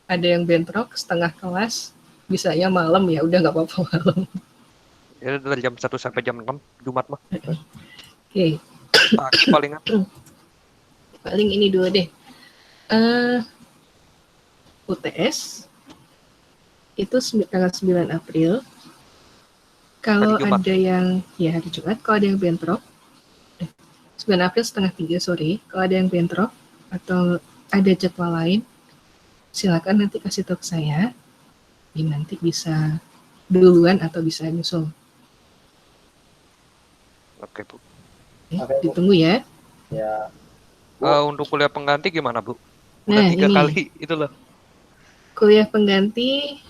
ada yang bentrok setengah kelas, bisanya malam, ya udah nggak apa-apa malam. Ya dari jam 1 sampai jam 6 Jumat mah. Oke. Pagi palingan. Paling ini dulu deh. UTS itu tanggal 9 April. Kalau ada yang, ya hari Jumat, kalau ada yang bentrok, 9 April setengah 3 sore, kalau ada yang bentrok atau ada jadwal lain, silakan nanti kasih tahu ke saya. Ini nanti bisa duluan atau bisa nyusul. Oke, Bu. Oke, ditunggu ya. Ya. Untuk kuliah pengganti gimana, Bu? Nah, Udah 3 ini. kali itu loh. Kuliah pengganti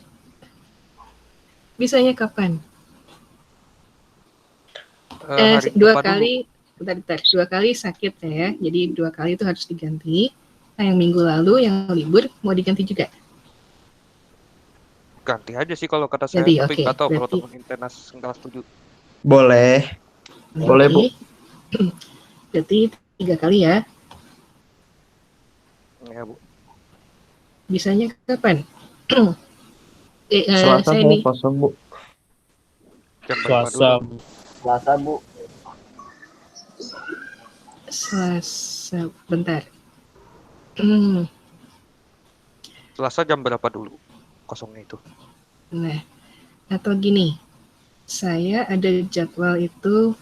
bisanya kapan? Hari 2 depan kali, bentar, 2 kali sakit ya, jadi 2 kali itu harus diganti. Nah, yang minggu lalu yang libur mau diganti juga. Ganti aja sih kalau kata saya, Ganti, tapi oke. nggak tahu kalau Berarti, teman Intenas nggak setuju. Boleh. Boleh, Bu. Berarti 3 kali ya. Ya Bu. Bisanya kapan? Selasa Saya saya nih, kosong, Bu. Jam berapa Selasa. dulu? Selasa, Bu. Selasa, bentar. Selasa jam berapa dulu kosongnya itu? Nah, atau gini, saya ada jadwal itu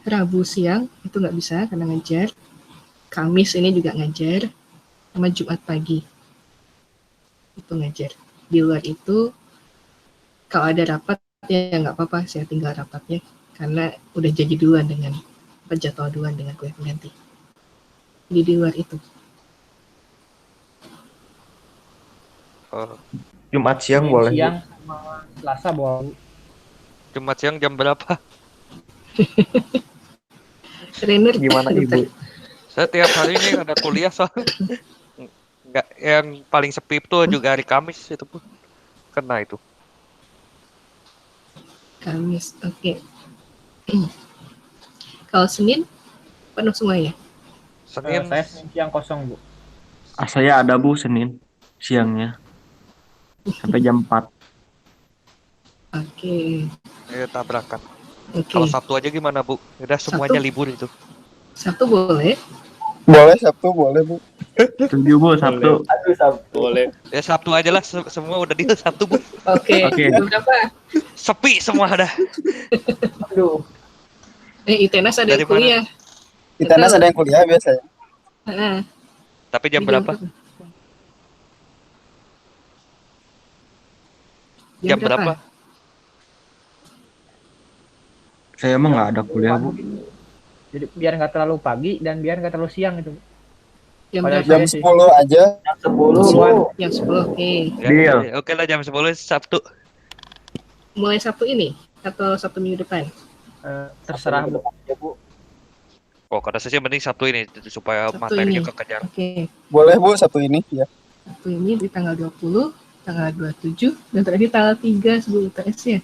Rabu siang, itu nggak bisa karena ngajar. Kamis ini juga ngajar, sama Jumat pagi itu ngajar. Di luar itu, kalau ada rapat, ya nggak apa-apa, saya tinggal rapatnya. Karena udah jadi duluan dengan, jadwal duluan dengan kuliah pengganti. Jadi di luar itu. Jumat siang boleh, Bu. Siang sama Selasa boleh. Jumat siang jam berapa? Trainer, Gimana, Ibu? Saya tiap hari ini ada kuliah soalnya. Nggak, yang paling sepi itu juga hari Kamis itu pun kena itu. Kamis, oke. Kalau Senin, penuh semuanya. Senin Saya Senin siang kosong, Bu. Saya ada, Bu, Senin siangnya. Sampai jam 4. Oke, tabrakan. oke. Kalau Sabtu aja gimana Bu? Udah semuanya Sabtu? libur itu. Sabtu boleh. Boleh, Sabtu boleh, Bu. Setuju, Bu, Sabtu. Aduh, Sabtu. Boleh. Ya Sabtu aja lah, semua udah deal Sabtu Bu. Oke, Oke. berapa? Sepi semua ada. Aduh. Itenas ada Dari yang kuliah. Itenas ada yang kuliah biasanya. Heeh. Tapi jam Di berapa? Jam berapa? Saya emang nggak ada kuliah, Bu. Jadi biar nggak terlalu pagi dan biar nggak terlalu siang itu. Jam Pada berapa? Jam Saya sih. 10 aja. Jam 10, Bu. Jam 10, oke. Ya, Deal. Oke lah jam 10 Sabtu. Mulai Sabtu ini atau Sabtu minggu depan? Terserah, Bu. Ya, Bu. Oh, kata saya sih mending Sabtu ini supaya Sabtu materinya ini. kekejar. Oke. Boleh Bu, Sabtu ini ya. Sabtu ini di tanggal 20, tanggal 27, dan terakhir tanggal 3 sebelum UTS ya.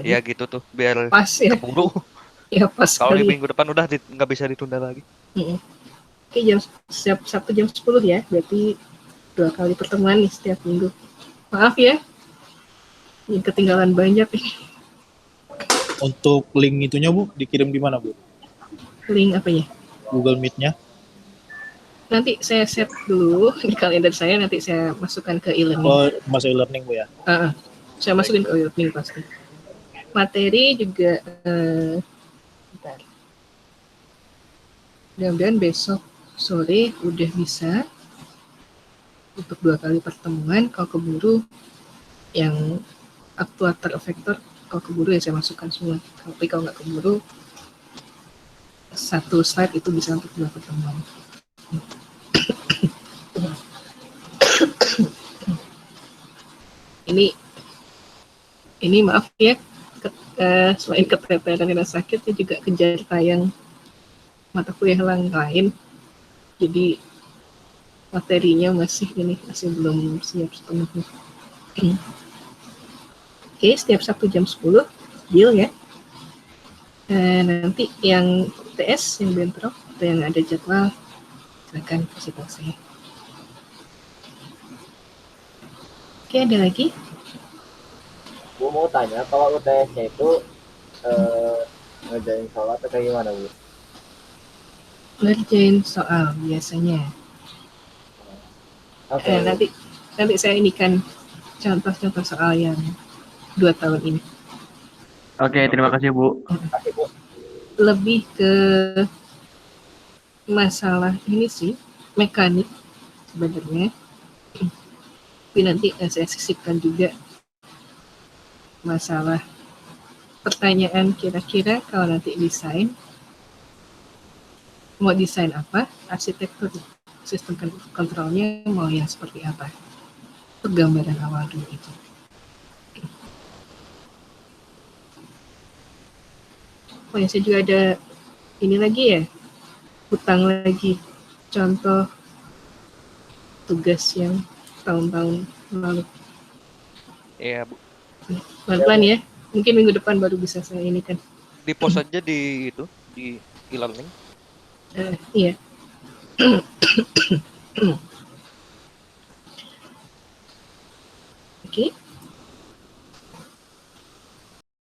Ya gitu tuh, biar Pas ya. keburu. Ya pas Kalau di sekali. minggu depan udah nggak bisa ditunda lagi. Oke, Sabtu jam 10 ya. Berarti 2 kali pertemuan nih setiap minggu. Maaf ya. Ini ketinggalan banyak nih. Untuk link itunya Bu, dikirim di mana Bu? Link apa ya? Google Meet-nya? Nanti saya set dulu di kalender saya, nanti saya masukkan ke e-learning. Oh, masa e-learning Bu ya? Saya masukin ke e-learning pasti. Materi juga bentar. Mudah-mudahan besok sore udah bisa untuk 2 kali pertemuan. Kalau keburu yang aktuator efektor, kalau keburu ya saya masukkan semua. Tapi kalau nggak keburu, 1 slide itu bisa untuk 2 pertemuan. Ini maaf ya, selain keteteran dan sakit, saya juga kejar tayang mata kuliah lain. Jadi materinya masih belum siap sepenuhnya. Oke, setiap Sabtu jam 10, deal ya. Nanti yang TS, yang bentrok, atau yang ada jadwal, silakan kasih tahu saya. Oke, ada lagi? Bu mau tanya, kalau UTS-nya itu ngerjain sholat atau kayak gimana, Bu? Ngerjain soal biasanya. Oke. Nanti saya inikan contoh-contoh soal yang 2 tahun ini. Oke, terima kasih, Bu. Lebih ke masalah ini sih, mekanik sebenarnya. Tapi nanti saya sisipkan juga masalah pertanyaan kira-kira kalau nanti desain, mau desain apa, arsitektur sistem kontrolnya mau yang seperti apa. Itu gambaran awal dulu itu. Oh ya, saya juga ada ini lagi ya, hutang lagi. Contoh tugas yang tahun-tahun lalu. Iya, Bu. Pelan-pelan ya. Mungkin minggu depan baru bisa saya ini kan. Di post aja di itu, di e-learning. Iya. Oke.